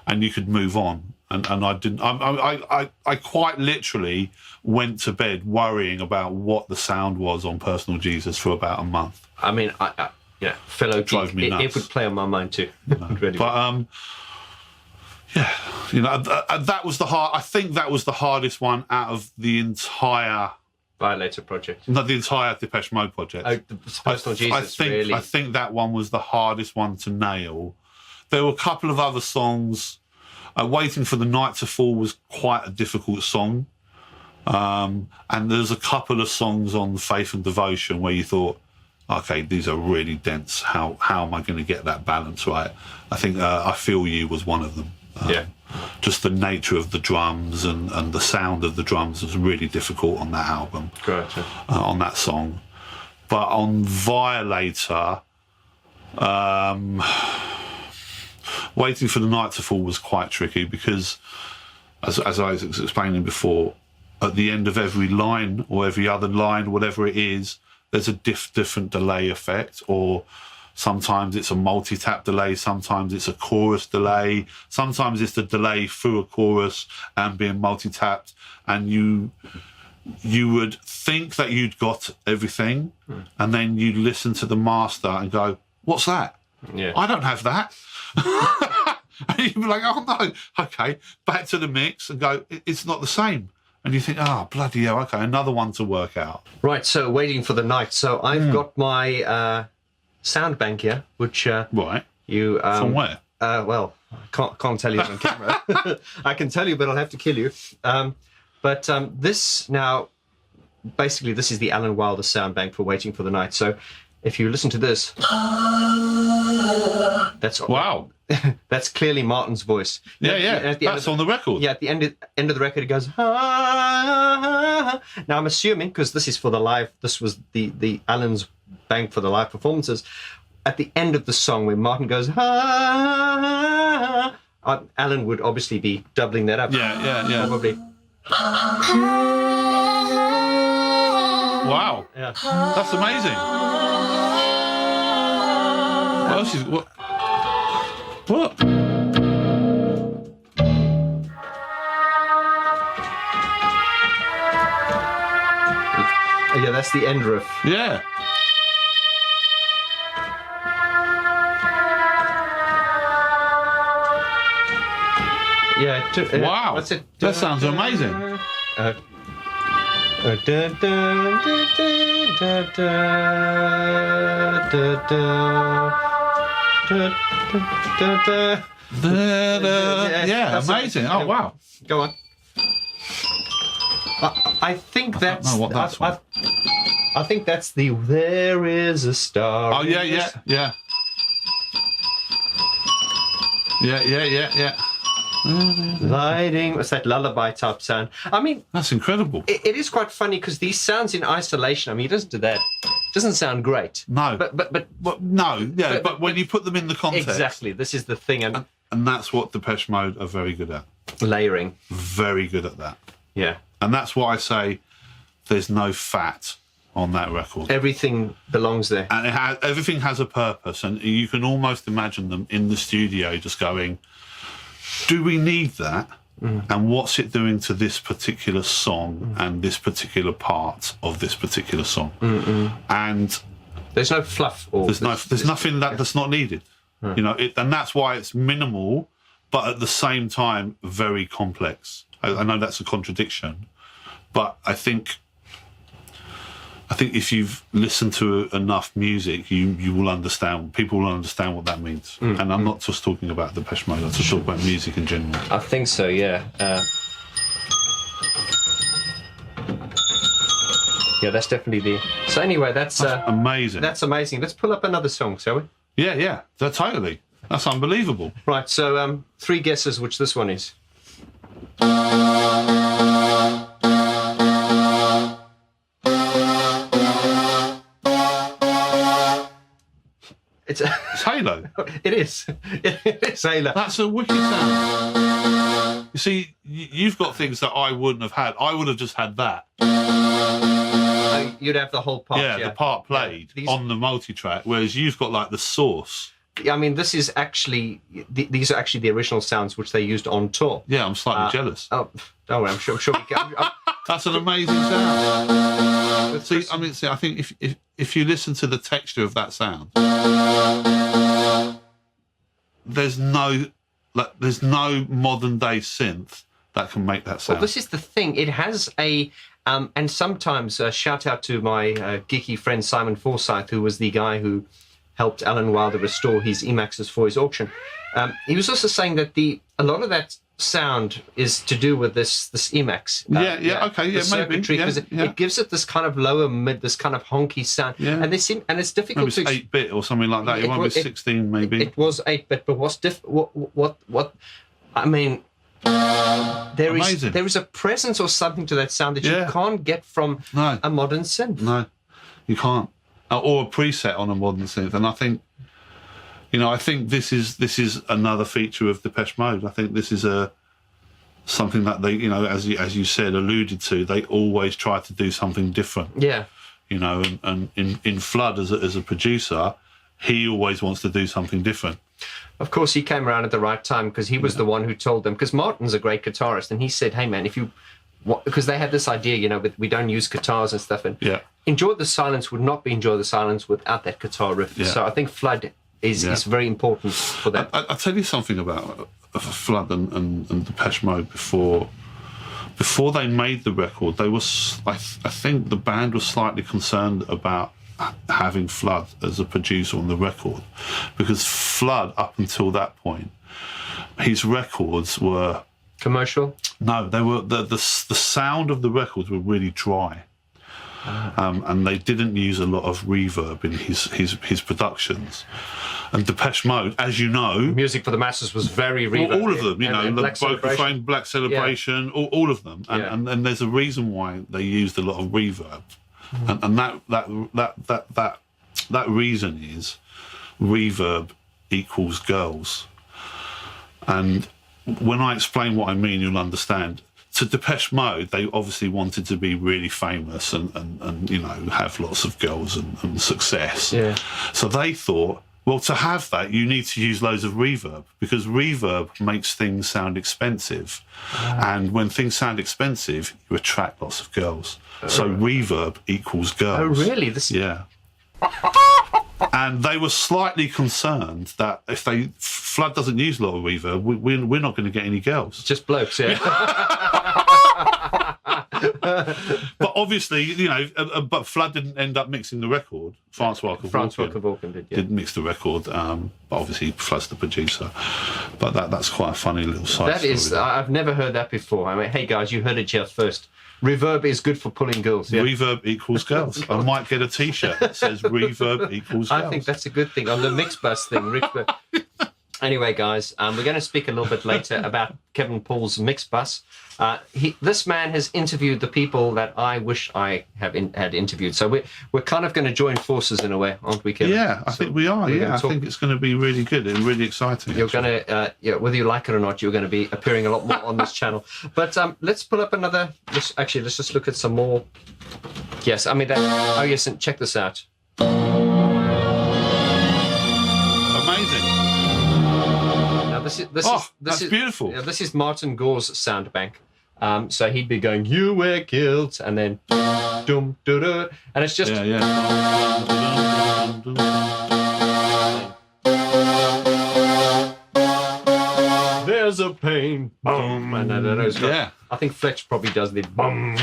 And you could move on. And I didn't. I quite literally went to bed worrying about what the sound was on Personal Jesus for about a month. I mean, fellow GeeK, me nuts. It would play on my mind too. Really. But that was the hard. I think that was the hardest one out of the entire Violator project. Not the entire Depeche Mode project. Oh, the Personal Jesus, really? I think that one was the hardest one to nail. There were a couple of other songs. Waiting for the Night to Fall was quite a difficult song. And there's a couple of songs on Faith and Devotion where you thought, okay, these are really dense. How am I going to get that balance right? I think I Feel You was one of them. Just the nature of the drums and the sound of the drums was really difficult on that album. Gotcha. On that song. But on Violator, Waiting for the Night to Fall was quite tricky because, as I was explaining before, at the end of every line or every other line, whatever it is, there's a different delay effect, or sometimes it's a multi-tap delay, sometimes it's a chorus delay, sometimes it's the delay through a chorus and being multi-tapped, and you would think that you'd got everything, and then you listen to the master and go, what's that? Yeah. I don't have that. And you'd be like, oh no, okay, back to the mix and go, it's not the same. And you think, bloody hell, okay, another one to work out. Right, so Waiting for the Night. So I've got my sound bank here, which right. You from where? Well, can't tell you on camera. I can tell you, but I'll have to kill you. But this now, basically, this is the Alan Wilder sound bank for Waiting for the Night. So if you listen to this, that's wow. That's clearly Martin's voice. Yeah. That's on the record. Yeah, at the end of the record, it goes. Now I'm assuming, because this is for the live. This was the Alan's bank for the live performances. At the end of the song, when Martin goes, Alan would obviously be doubling that up. Yeah. Probably. Wow. Yeah. That's amazing. What else is what? What? Yeah, that's the end riff. Yeah. Yeah. Wow. What's it? That sounds amazing. Yeah, amazing. Oh, wow. Go on. I think that's. I don't know what that's from. I think that's the There Is a Star. Oh, yeah. Lighting. What's that lullaby type sound? I mean, that's incredible. It is quite funny because these sounds in isolation. I mean, he doesn't do that. Doesn't sound great. No. But when you put them in the context. Exactly. This is the thing. And that's what Depeche Mode are very good at. Layering. Very good at that. Yeah. And that's why I say there's no fat on that record. Everything belongs there. And everything has a purpose. And you can almost imagine them in the studio just going, do we need that? And what's it doing to this particular song and this particular part of this particular song? And there's no fluff. There's nothing that's not needed. You know, and that's why it's minimal, but at the same time very complex. I know that's a contradiction, but I think if you've listened to enough music, you will understand. People will understand what that means. And I'm not just talking about Depeche Mode. I'm just talking about music in general. I think so. Yeah. Yeah, that's definitely the. So anyway, that's amazing. That's amazing. Let's pull up another song, shall we? Yeah. Totally. That's unbelievable. Right. So 3 guesses which this one is. It's Halo. It is. It is Halo. That's a wicked sound. You see, you've got things that I wouldn't have had. I would have just had that. You'd have the whole part. Yeah, the part played on the multi-track, whereas you've got like the source. I mean, this is actually these are actually the original sounds which they used on tour. Yeah, I'm slightly jealous. Oh, don't worry, I'm sure we can. That's an amazing sound. I think if you listen to the texture of that sound, there's no modern day synth that can make that sound. Well, this is the thing. It has a And sometimes, shout out to my geeky friend Simon Forsyth, who was the guy who helped Alan Wilder restore his Emaxes for his auction. He was also saying that a lot of that sound is to do with this Emax. Maybe. Because it gives it this kind of lower mid, this kind of honky sound. Yeah. And it's difficult maybe it's 8-bit or something like that. It won't be 16, maybe. It was 8-bit, but what I mean, there is a presence or something to that sound that you can't get from a modern synth. No, you can't. Or a preset on a modern synth. And I think, I think this is another feature of Depeche Mode. I think this is something that they, as you said, alluded to. They always try to do something different. Yeah. And in Flood as a producer, he always wants to do something different. Of course, he came around at the right time because he was the one who told them. Because Martin's a great guitarist, and he said, "Hey, man, because they had this idea, we don't use guitars and stuff, and Enjoy the Silence would not be Enjoy the Silence without that guitar riff." Yeah. So I think Flood is very important for that. I'll tell you something about Flood and Depeche Mode before they made the record. They was, I think the band was slightly concerned about having Flood as a producer on the record, because Flood, up until that point, his records were commercial. No, they were the sound of the records were really dry, and they didn't use a lot of reverb in his productions. And Depeche Mode, as you know, Music for the Masses was very reverb. All of them, the Broken Frame, Black Celebration, all of them, and there's a reason why they used a lot of reverb. And that reason is reverb equals girls. And when I explain what I mean, you'll understand. To Depeche Mode, they obviously wanted to be really famous and have lots of girls and success. Yeah. So they thought, well, to have that, you need to use loads of reverb, because reverb makes things sound expensive. And when things sound expensive, you attract lots of girls. So reverb equals girls. Oh, really? Yeah. And they were slightly concerned that if Flood doesn't use a lot of reverb, we're not going to get any girls. Just blokes, yeah. But obviously, but Flood didn't end up mixing the record. Francois Kevorkian did mix the record, but obviously Flood's the producer. But that's quite a funny little side story. I've never heard that before. I mean, hey guys, you heard it here first. Reverb is good for pulling girls. Yeah? Reverb equals girls. I might get a T-shirt that says reverb equals girls. I think that's a good thing on the mix bus thing. Anyway, guys, we're going to speak a little bit later about Kevin Paul's mix bus. This man has interviewed the people that I wish I had interviewed. So we're kind of going to join forces in a way, aren't we, Kevin? Yeah, I think we are. Yeah, I think it's going to be really good and really exciting. You're going to, whether you like it or not, you're going to be appearing a lot more on this channel. But let's pull up another. Let's just look at some more. Yes, I mean that. Oh yes, and check this out. Amazing. This is beautiful. Yeah, this is Martin Gore's sound bank. So he'd be going, "You were guilt," and then dum dum dum, and it's just there's a pain, boom, and I think Fletch probably does the boom.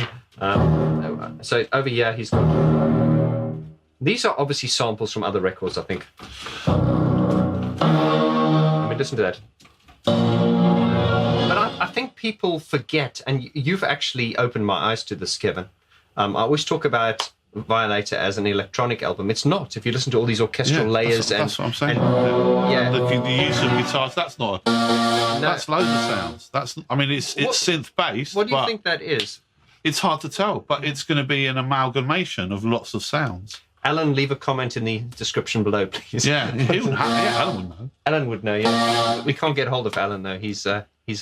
So over here he's got. These are obviously samples from other records, I think. I mean, listen to that. But I think people forget, and you've actually opened my eyes to this, Kevin. I always talk about Violator as an electronic album. It's not. If you listen to all these orchestral layers that's what I'm saying. The use of guitars, that's not. That's loads of sounds. It's synth based. What do you think that is? It's hard to tell, but it's going to be an amalgamation of lots of sounds. Alan, leave a comment in the description below, please. Yeah, Alan would know. Alan would know, yeah. We can't get hold of Alan, though. He's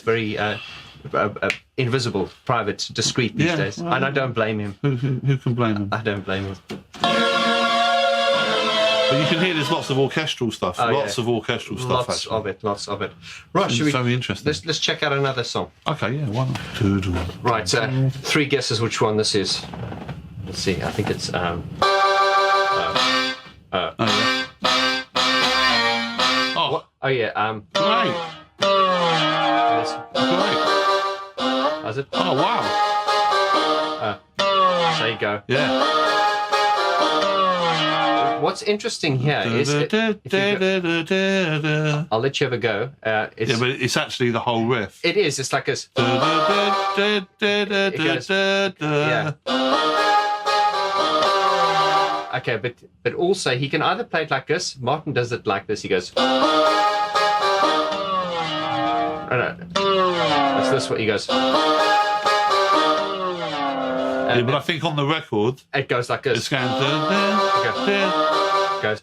very invisible, private, discreet these days. Well, and I don't blame him. Who can blame him? I don't blame him. But you can hear there's lots of orchestral stuff. Lots of orchestral stuff, Lots of it. Right, should we? Very interesting. Let's check out another song. Okay, yeah, why not? Right, 3 guesses which one this is. Let's see, I think it's... Great. How's it? Oh, wow. There you go. Yeah. What's interesting here is, if you go, I'll let you have a go. Yeah, but it's actually the whole riff. It is. It's like a. It goes. Yeah. Okay, but also he can either play it like this. Martin does it like this. He goes. That's this what he goes. Yeah, but I think on the record it goes like this. It's going. Goes.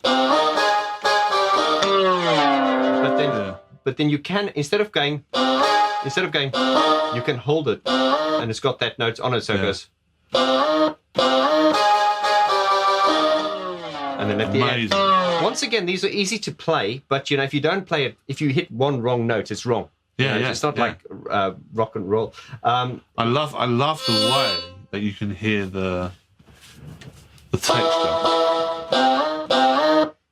But then you can instead of going, you can hold it, and it's got that note on it, so it goes. And then at the end, once again, these are easy to play, but you know, if you don't play it, if you hit one wrong note, it's wrong. Yeah, you know, it's not like rock and roll. I love the way that you can hear the texture.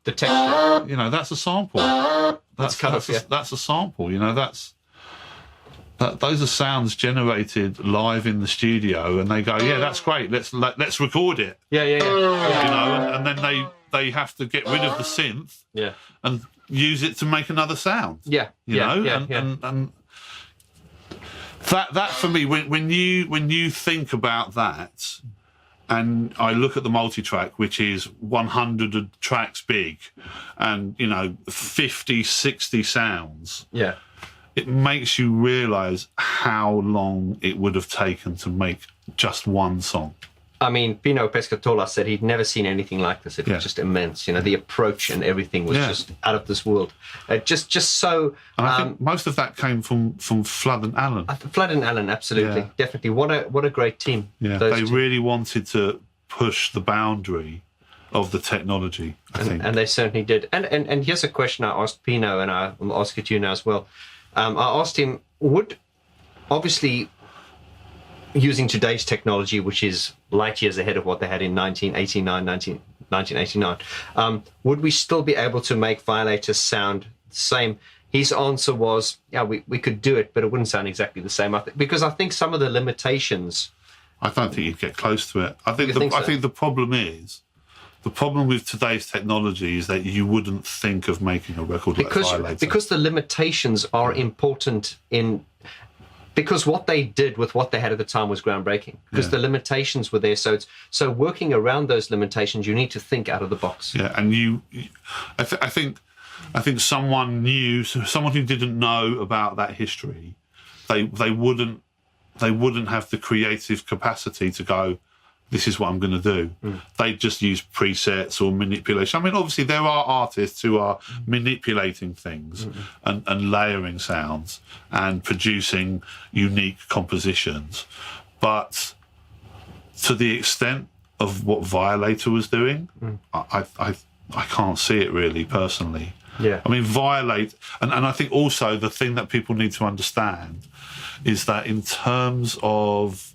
The texture. You know, that's a sample. That's a sample. You know, those are sounds generated live in the studio, and they go, yeah, that's great. Let's record it. Yeah. You know, and then they have to get rid of the synth. Yeah. And use it to make another sound. Yeah. You know, and that for me, when you think about that. And I look at the multi-track, which is 100 tracks big and, you know, 50, 60 sounds. Yeah. It makes you realise how long it would have taken to make just one song. I mean, Pino Pescatola said he'd never seen anything like this. It was just immense. You know, the approach and everything was just out of this world. Just so. And I think most of that came from Flood and Allen. Flood and Allen, absolutely, definitely. What a great team. Yeah, they really wanted to push the boundary of the technology. I think, and they certainly did. And here's a question I asked Pino, and I'll ask it to you now as well. I asked him, would obviously. Using today's technology, which is light years ahead of what they had in 1989, would we still be able to make Violator sound the same? His answer was, yeah, we could do it, but it wouldn't sound exactly the same. Because I think some of the limitations... I don't think you'd get close to it. I think the problem with today's technology is that you wouldn't think of making a record like Violator. Because the limitations are important in... Because what they did with what they had at the time was groundbreaking. Because the limitations were there, so working around those limitations, you need to think out of the box. Yeah, and I think someone who didn't know about that history, they wouldn't have the creative capacity to go, this is what I'm going to do. They just use presets or manipulation. I mean, obviously there are artists who are manipulating things and layering sounds and producing unique compositions. But to the extent of what Violator was doing, I can't see it really personally. Yeah. I mean, and I think also the thing that people need to understand is that in terms of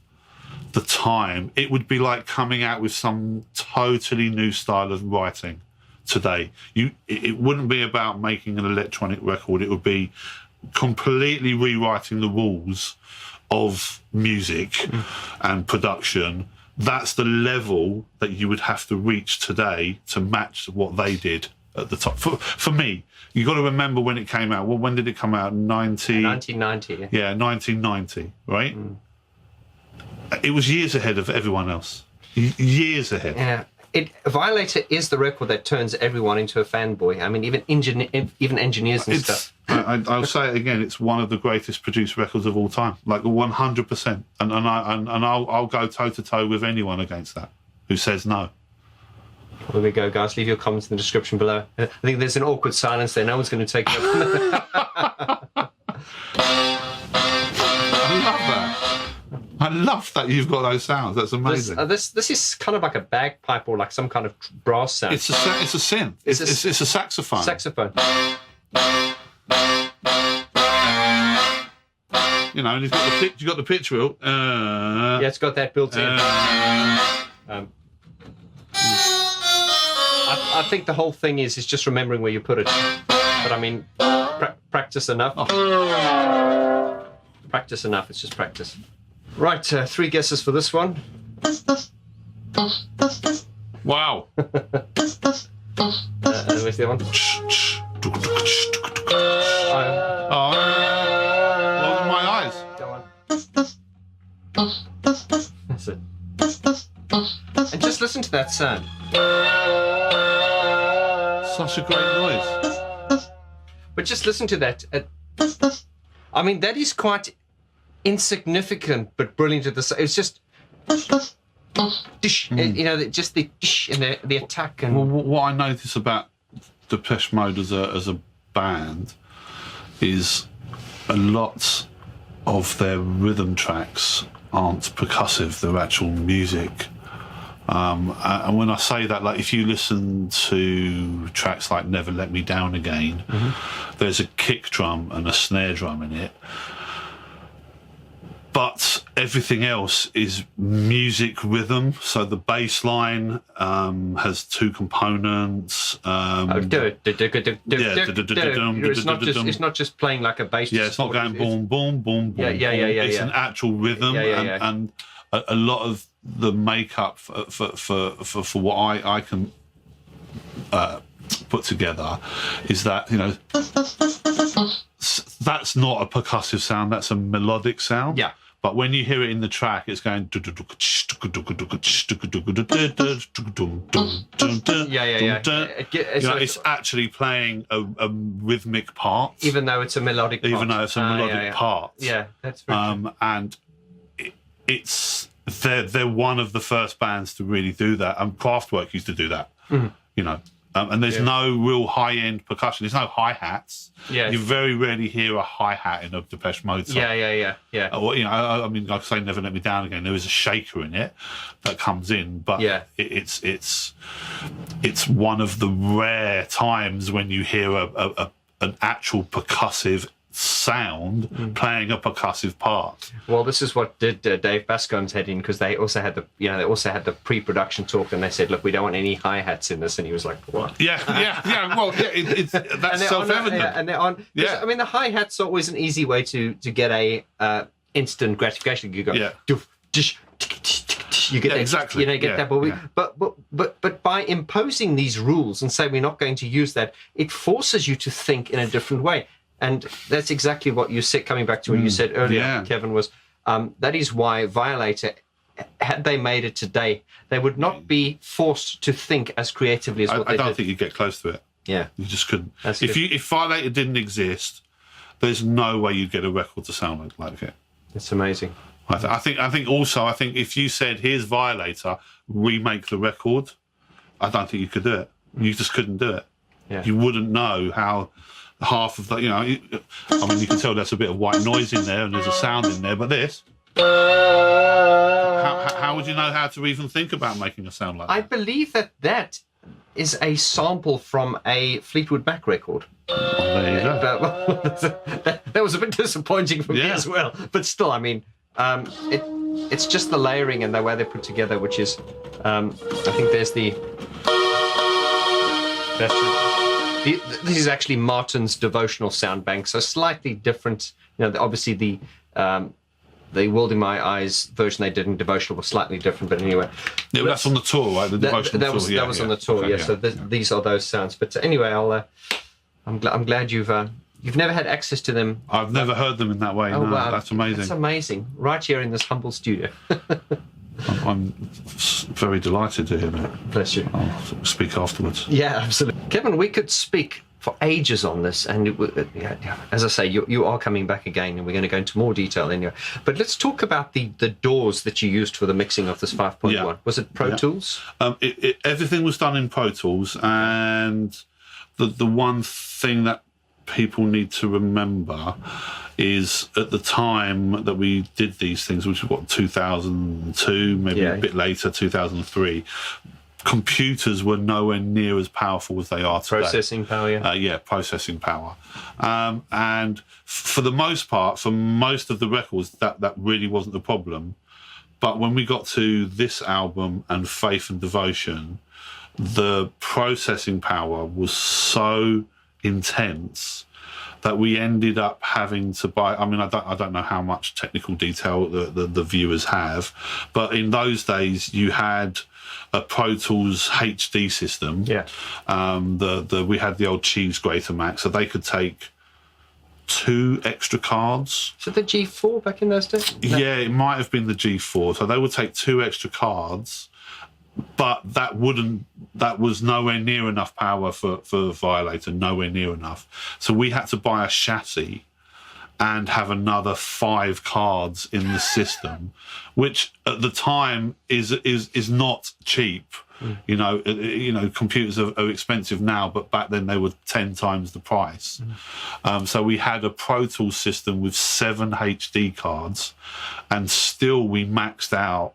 the time, it would be like coming out with some totally new style of writing today. It wouldn't be about making an electronic record. It would be completely rewriting the rules of music and production. That's the level that you would have to reach today to match what they did at the top. For me, you got to remember when it came out. Well, when did it come out? 1990. Yeah, 1990, right? It was years ahead of everyone else. Years ahead. Yeah. Violator is the record that turns everyone into a fanboy. I mean, even engineers and stuff. I'll say it again. It's one of the greatest produced records of all time, like 100%. And I'll go toe to toe with anyone against that who says no. There we go, guys. Leave your comments in the description below. I think there's an awkward silence there. No one's going to take it up. I love that you've got those sounds. That's amazing. This is kind of like a bagpipe or like some kind of brass sound. It's a synth. It's a saxophone. Saxophone. You know, and you've got the pitch wheel. Yeah, it's got that built in. I think the whole thing is just remembering where you put it. But I mean, practice enough. Practice enough. It's just practice. Right, 3 guesses for this one. Wow. Where's the other one? Oh, look at my eyes. Go on. That's it. And just listen to that sound. Such a great noise. But just listen to that. I mean, that is quite insignificant but brilliant at the same. It's just dish, you know, just the dish and the attack. And Well, what I notice about Depeche Mode as a band is a lot of their rhythm tracks aren't percussive; they're actual music. And when I say that, like if you listen to tracks like "Never Let Me Down Again," there's a kick drum and a snare drum in it. But everything else is music rhythm. So the bass line has two components. It's not just playing like a bass. Yeah, it's not going boom, boom, boom, boom. Yeah. It's an actual rhythm, and a lot of the makeup for what I can put together is that, you know, that's not a percussive sound. That's a melodic sound. Yeah. But when you hear it in the track, it's going. It's actually playing a rhythmic part, even though it's a melodic part. Even though it's a melodic part. Yeah, that's very true. And they're one of the first bands to really do that. And Kraftwerk used to do that. You know. And there's no real high-end percussion. There's no hi-hats. Yes. You very rarely hear a hi-hat in a Depeche Mode song. Yeah. Well, you know, I mean, like I say, "Never Let Me Down Again," there is a shaker in it that comes in, but it's one of the rare times when you hear an actual percussive sound playing a percussive part. Well, this is what did Dave Bascombe's head in, because they also had the pre-production talk, and they said, "Look, we don't want any hi-hats in this," and he was like, "What?" Yeah. Well, that's self-evident. And they're on. Yeah. I mean, the hi-hats are always an easy way to get a instant gratification. You go, doof, dish, you get that, exactly. You know, get that. But by imposing these rules and say we're not going to use that, it forces you to think in a different way. And that's exactly what you said, coming back to what you said earlier, Kevin, was that is why Violator, had they made it today, they would not be forced to think as creatively as what they did. I don't think you'd get close to it. Yeah. You just couldn't. If Violator didn't exist, there's no way you'd get a record to sound like it. It's amazing. I think if you said, "Here's Violator, remake the record," I don't think you could do it. You just couldn't do it. Yeah. You wouldn't know how half of that, you know, I mean, you can tell there's a bit of white noise in there and there's a sound in there, but this, how would you know how to even think about making a sound like that? I believe that is a sample from a Fleetwood Mac record. Oh, there you go. That was a bit disappointing for me as well. But still, I mean, it's just the layering and the way they're put together, which is, I think there's this is actually Martin's devotional sound bank, so slightly different. You know, obviously the World in My Eyes version they did in devotional was slightly different, but anyway. Yeah, but that's on the tour, right? The devotional tour. That was on the tour. Okay, So these are those sounds. But anyway, I'm glad you've never had access to them. I've never heard them in that way. Oh, no, wow. That's amazing. That's amazing. Right here in this humble studio. I'm very delighted to hear that. Bless you. I'll speak afterwards. Yeah, absolutely. Kevin, we could speak for ages on this, and as I say, you are coming back again, and we're going to go into more detail anyway. But let's talk about the DAWs that you used for the mixing of this 5.1. Yeah. Was it Pro Tools? Everything was done in Pro Tools, and the one thing that people need to remember is at the time that we did these things, which was 2002, maybe a bit later, 2003, computers were nowhere near as powerful as they are today. Processing power, processing power. And for the most part, for most of the records, that really wasn't the problem. But when we got to this album and Faith and Devotion, the processing power was so intense that we ended up having to buy. I mean, I don't know how much technical detail the viewers have, but in those days you had a Pro Tools HD system. Yeah. We had the old cheese grater Mac, so they could take 2 extra cards. So the G4 back in those days? No. Yeah, it might have been the G4. So they would take 2 extra cards, but that was nowhere near enough power for Violator, nowhere near enough. So we had to buy a chassis and have another 5 cards in the system, which at the time is not cheap. You know, computers are expensive now, but back then they were 10 times the price. So we had a Pro Tools system with 7 HD cards, and still we maxed out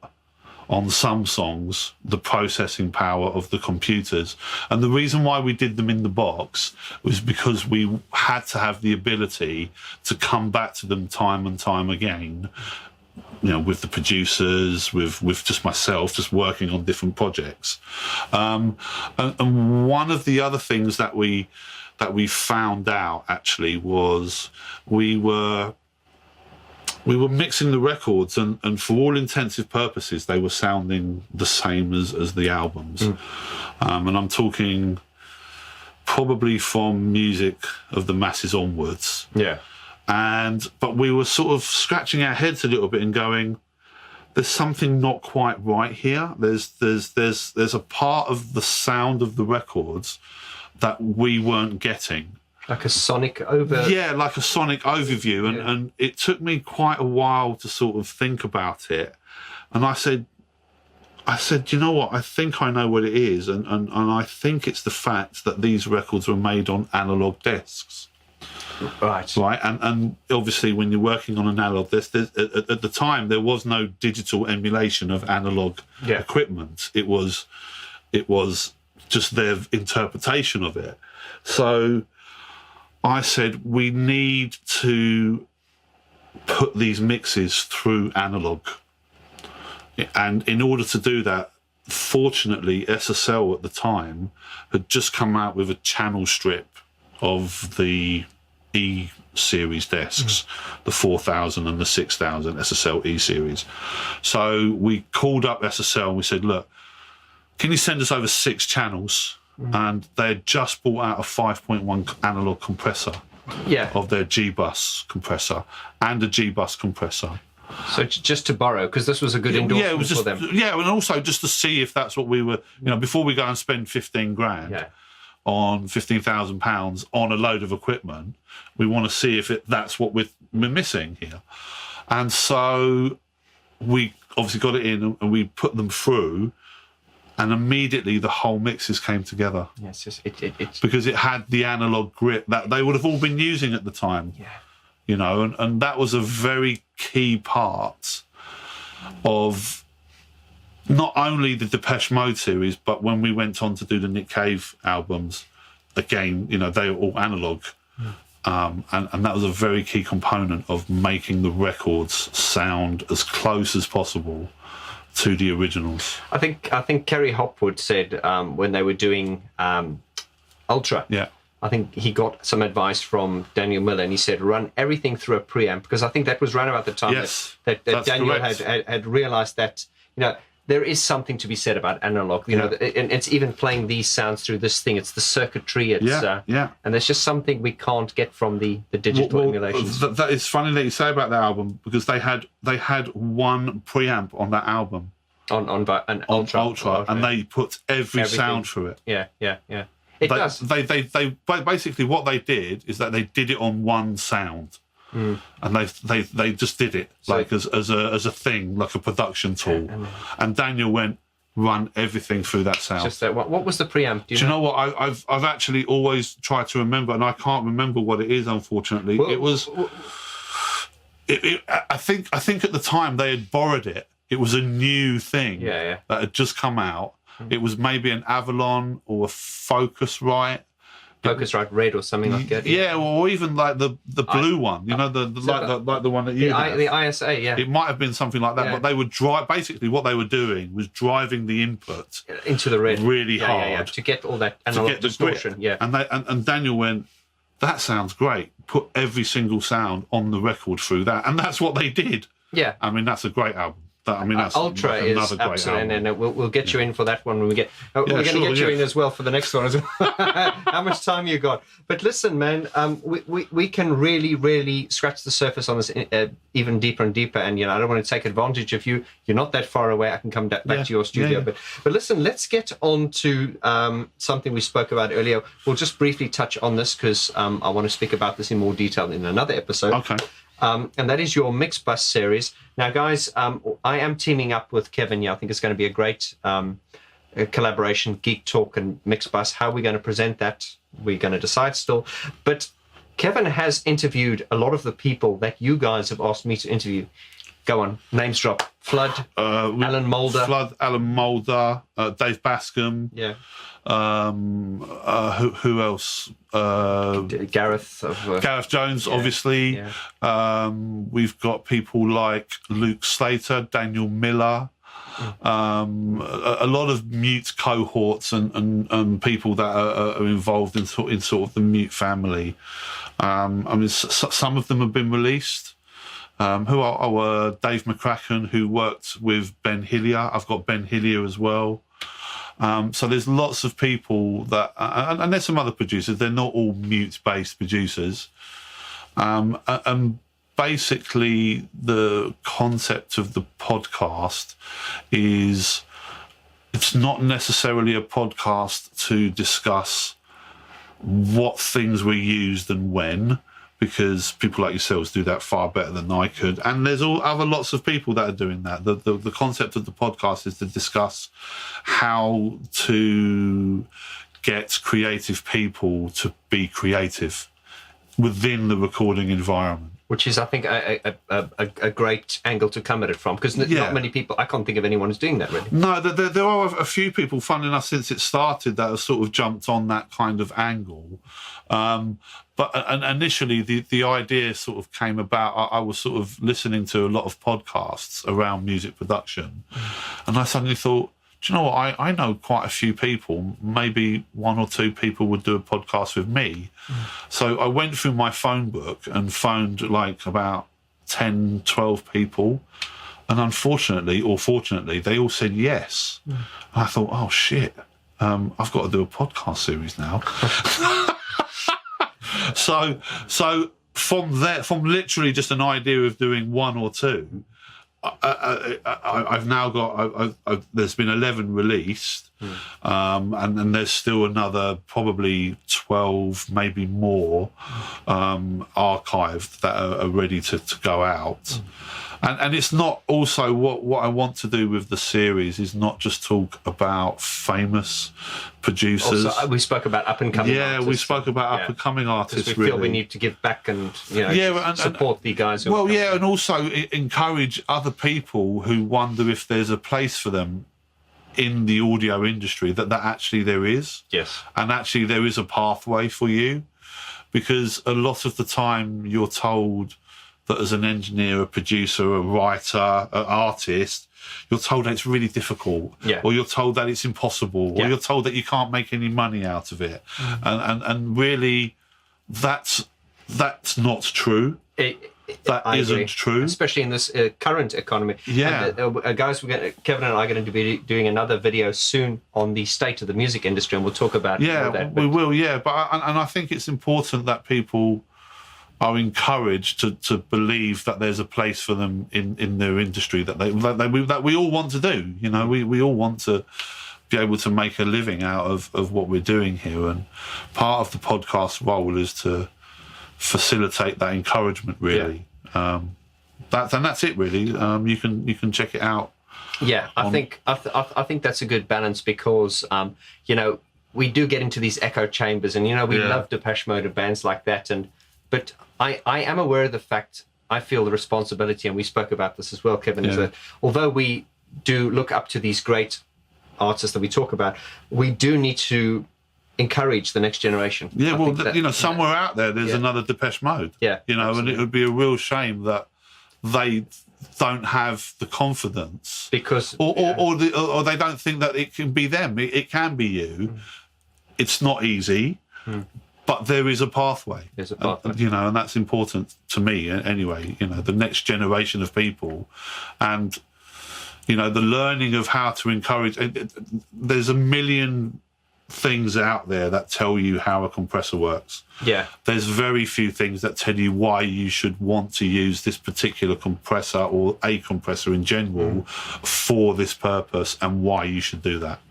on some songs the processing power of the computers. And the reason why we did them in the box was because we had to have the ability to come back to them time and time again, you know, with the producers, with just myself, just working on different projects. And one of the other things that we found out actually was we were mixing the records, and for all intensive purposes, they were sounding the same as the albums. And I'm talking probably from Music of the Masses onwards. Yeah. But we were sort of scratching our heads a little bit and going, there's something not quite right here. There's a part of the sound of the records that we weren't getting. Like a sonic overview. Yeah, like a sonic overview. And it took me quite a while to sort of think about it. And I said, you know what? I think I know what it is. And I think it's the fact that these records were made on analog discs. Right. And obviously when you're working on an analog disc, at the time there was no digital emulation of analog equipment. It was just their interpretation of it. So I said, we need to put these mixes through analog. And in order to do that, fortunately, SSL at the time had just come out with a channel strip of the E series desks, the 4000 and the 6000 SSL E series. So we called up SSL and we said, look, can you send us over 6 channels? And they had just brought out a 5.1 analog compressor of their G-Bus compressor and a G-Bus compressor. So just to borrow, because this was a good endorsement it was just, for them. Yeah, and also just to see if that's what we were, you know, before we go and spend 15 grand on £15,000 on a load of equipment, we want to see if that's what we're missing here. And so we obviously got it in and we put them through, and immediately the whole mixes came together. Yes, it's because it had the analog grip that they would have all been using at the time. Yeah. You know, and that was a very key part of not only the Depeche Mode series, but when we went on to do the Nick Cave albums, again, you know, they were all analog. And that was a very key component of making the records sound as close as possible to the originals. I think Kerry Hopwood said when they were doing Ultra, I think he got some advice from Daniel Miller, and he said run everything through a preamp, because I think that was right about the time that Daniel had realised that, you know, there is something to be said about analog. You know, and it's even playing these sounds through this thing. It's the circuitry. It's and there's just something we can't get from the digital emulations. That is funny that you say about that album, because they had one preamp on that album on an Ultra, and they put everything sound through it. Yeah. It does. They basically what they did is that they did it on one sound. And they just did it like as a thing, like a production tool. And Daniel went, run everything through that sound. Just that. What was the preamp? Do you know what? I've actually always tried to remember, and I can't remember what it is. Unfortunately, it was. I think at the time they had borrowed it. It was a new thing that had just come out. It was maybe an Avalon or a Focusrite. Focusrite Red or something like that. Yeah, or even like the blue one, you know, like the one that you have. The ISA, It might have been something like that, but they would drive. Basically, what they were doing was driving the input into the red really hard to get all that analog distortion. And Daniel went, that sounds great. Put every single sound on the record through that. And that's what they did. Yeah. I mean, that's a great album. That's Ultra like is another great absolutely, album. and we'll get you in for that one when we get. We're going to get you in as well for the next one as well. How much time you got? But listen, man, we can really scratch the surface on this even deeper and deeper. And I don't want to take advantage of you. You're not that far away. I can come back to your studio. Yeah. But listen, let's get on to something we spoke about earlier. We'll just briefly touch on this because I want to speak about this in more detail in another episode. Okay. And that is your Mixbus series. Now, guys, I am teaming up with Kevin. I think it's going to be a great collaboration, GeeK Talk and Mixbus. How are we going to present that? We're going to decide still. But Kevin has interviewed a lot of the people that you guys have asked me to interview. Go on, names drop. Flood, Alan Moulder. Flood, Alan Moulder, Dave Bascom. Yeah. Who else? Gareth Jones, obviously. Yeah. We've got people like Luke Slater, Daniel Miller. A lot of mute cohorts and people that are involved in sort of the mute family. I mean, some of them have been released. Who are Dave McCracken, who worked with Ben Hillier. I've got Ben Hillier as well. So there's lots of people that, and there's some other producers. They're not all mute-based producers. And basically, the concept of the podcast is it's not necessarily a podcast to discuss what things were used and when, because people like yourselves do that far better than I could. And there's other lots of people that are doing that. The concept of the podcast is to discuss how to get creative people to be creative within the recording environment. Which is, I think, a great angle to come at it from, because not many people, I can't think of anyone who's doing that, really. No, there are a few people, funnily enough, since it started, that have sort of jumped on that kind of angle. But initially, the idea sort of came about. I was sort of listening to a lot of podcasts around music production, and I suddenly thought, do you know what? I know quite a few people. Maybe one or two people would do a podcast with me. So I went through my phone book and phoned like about 10, 12 people. And unfortunately, or fortunately, they all said yes. And I thought, oh, shit, I've got to do a podcast series now. So from literally just an idea of doing one or two, I've now got. There's been 11 released, and there's still another probably 12, maybe more, archived that are ready to go out. And it's not also what I want to do with the series is not just talk about famous producers. Also, we spoke about up and coming. Yeah, artists. We spoke about up and coming artists. We feel we need to give back and support the guys. Who and also encourage other people who wonder if there's a place for them in the audio industry. That actually there is. Yes, and actually there is a pathway for you, because a lot of the time you're told that as an engineer, a producer, a writer, an artist, you're told that it's really difficult, or you're told that it's impossible, or you're told that you can't make any money out of it, and really, that's not true. That isn't true, especially in this current economy. Yeah, and, guys, Kevin and I are going to be doing another video soon on the state of the music industry, and we'll talk about that. We will. Yeah, but I think it's important that people are encouraged to believe that there's a place for them in their industry that we all want to do. You know, we all want to be able to make a living out of what we're doing here, and part of the podcast role is to facilitate that encouragement. Really, that's it. Really, you can check it out. Yeah, I think that's a good balance, because we do get into these echo chambers, and we love Depeche Mode and bands like that, but I am aware of the fact, I feel the responsibility, and we spoke about this as well, Kevin, is that although we do look up to these great artists that we talk about, we do need to encourage the next generation. Yeah, somewhere out there's another Depeche Mode. Yeah, and it would be a real shame that they don't have the confidence, because or they don't think that it can be them. It can be you. It's not easy. But there is a pathway. There's a pathway. And that's important to me anyway. The next generation of people, and the learning of how to encourage. There's a million things out there that tell you how a compressor works. Yeah. There's very few things that tell you why you should want to use this particular compressor or a compressor in general for this purpose, and why you should do that.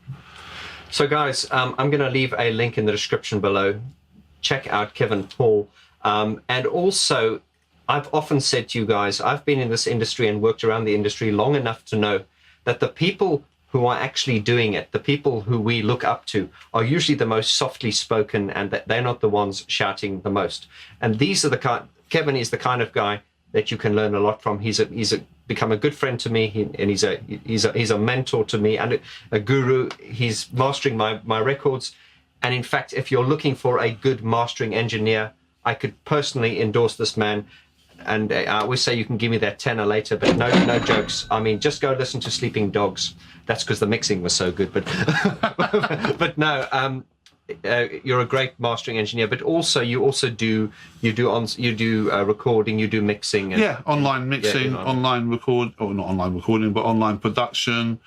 So guys, I'm going to leave a link in the description below. Check out Kevin Paul. And also, I've often said to you guys, I've been in this industry and worked around the industry long enough to know that the people who are actually doing it, the people who we look up to, are usually the most softly spoken, and that they're not the ones shouting the most. And these are the kind. Kevin is the kind of guy that you can learn a lot from. He's become a good friend to me, and he's a mentor to me and a guru. He's mastering my records, and in fact, if you're looking for a good mastering engineer, I could personally endorse this man. And I always say you can give me that tenner later, but no jokes. I mean, just go listen to Sleeping Dogs. That's because the mixing was so good. But but no, you're a great mastering engineer. But also you do recording, you do mixing. And, online mixing, online record, or not online recording, but online production.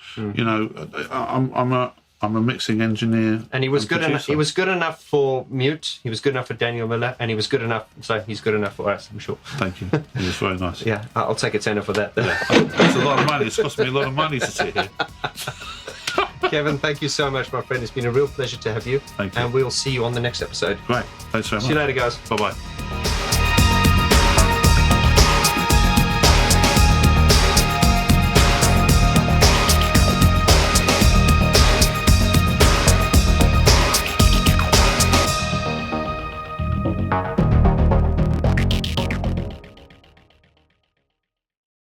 I'm a mixing engineer, and he was good enough. He was good enough for Mute. He was good enough for Daniel Miller, and he was good enough. So he's good enough for us, I'm sure. Thank you. He was very nice. Yeah, I'll take a tenner for that. It's a lot of money. It's cost me a lot of money to sit here. Kevin, thank you so much, my friend. It's been a real pleasure to have you. Thank you. And we'll see you on the next episode. Great. Thanks very much. See you later, guys. Bye bye.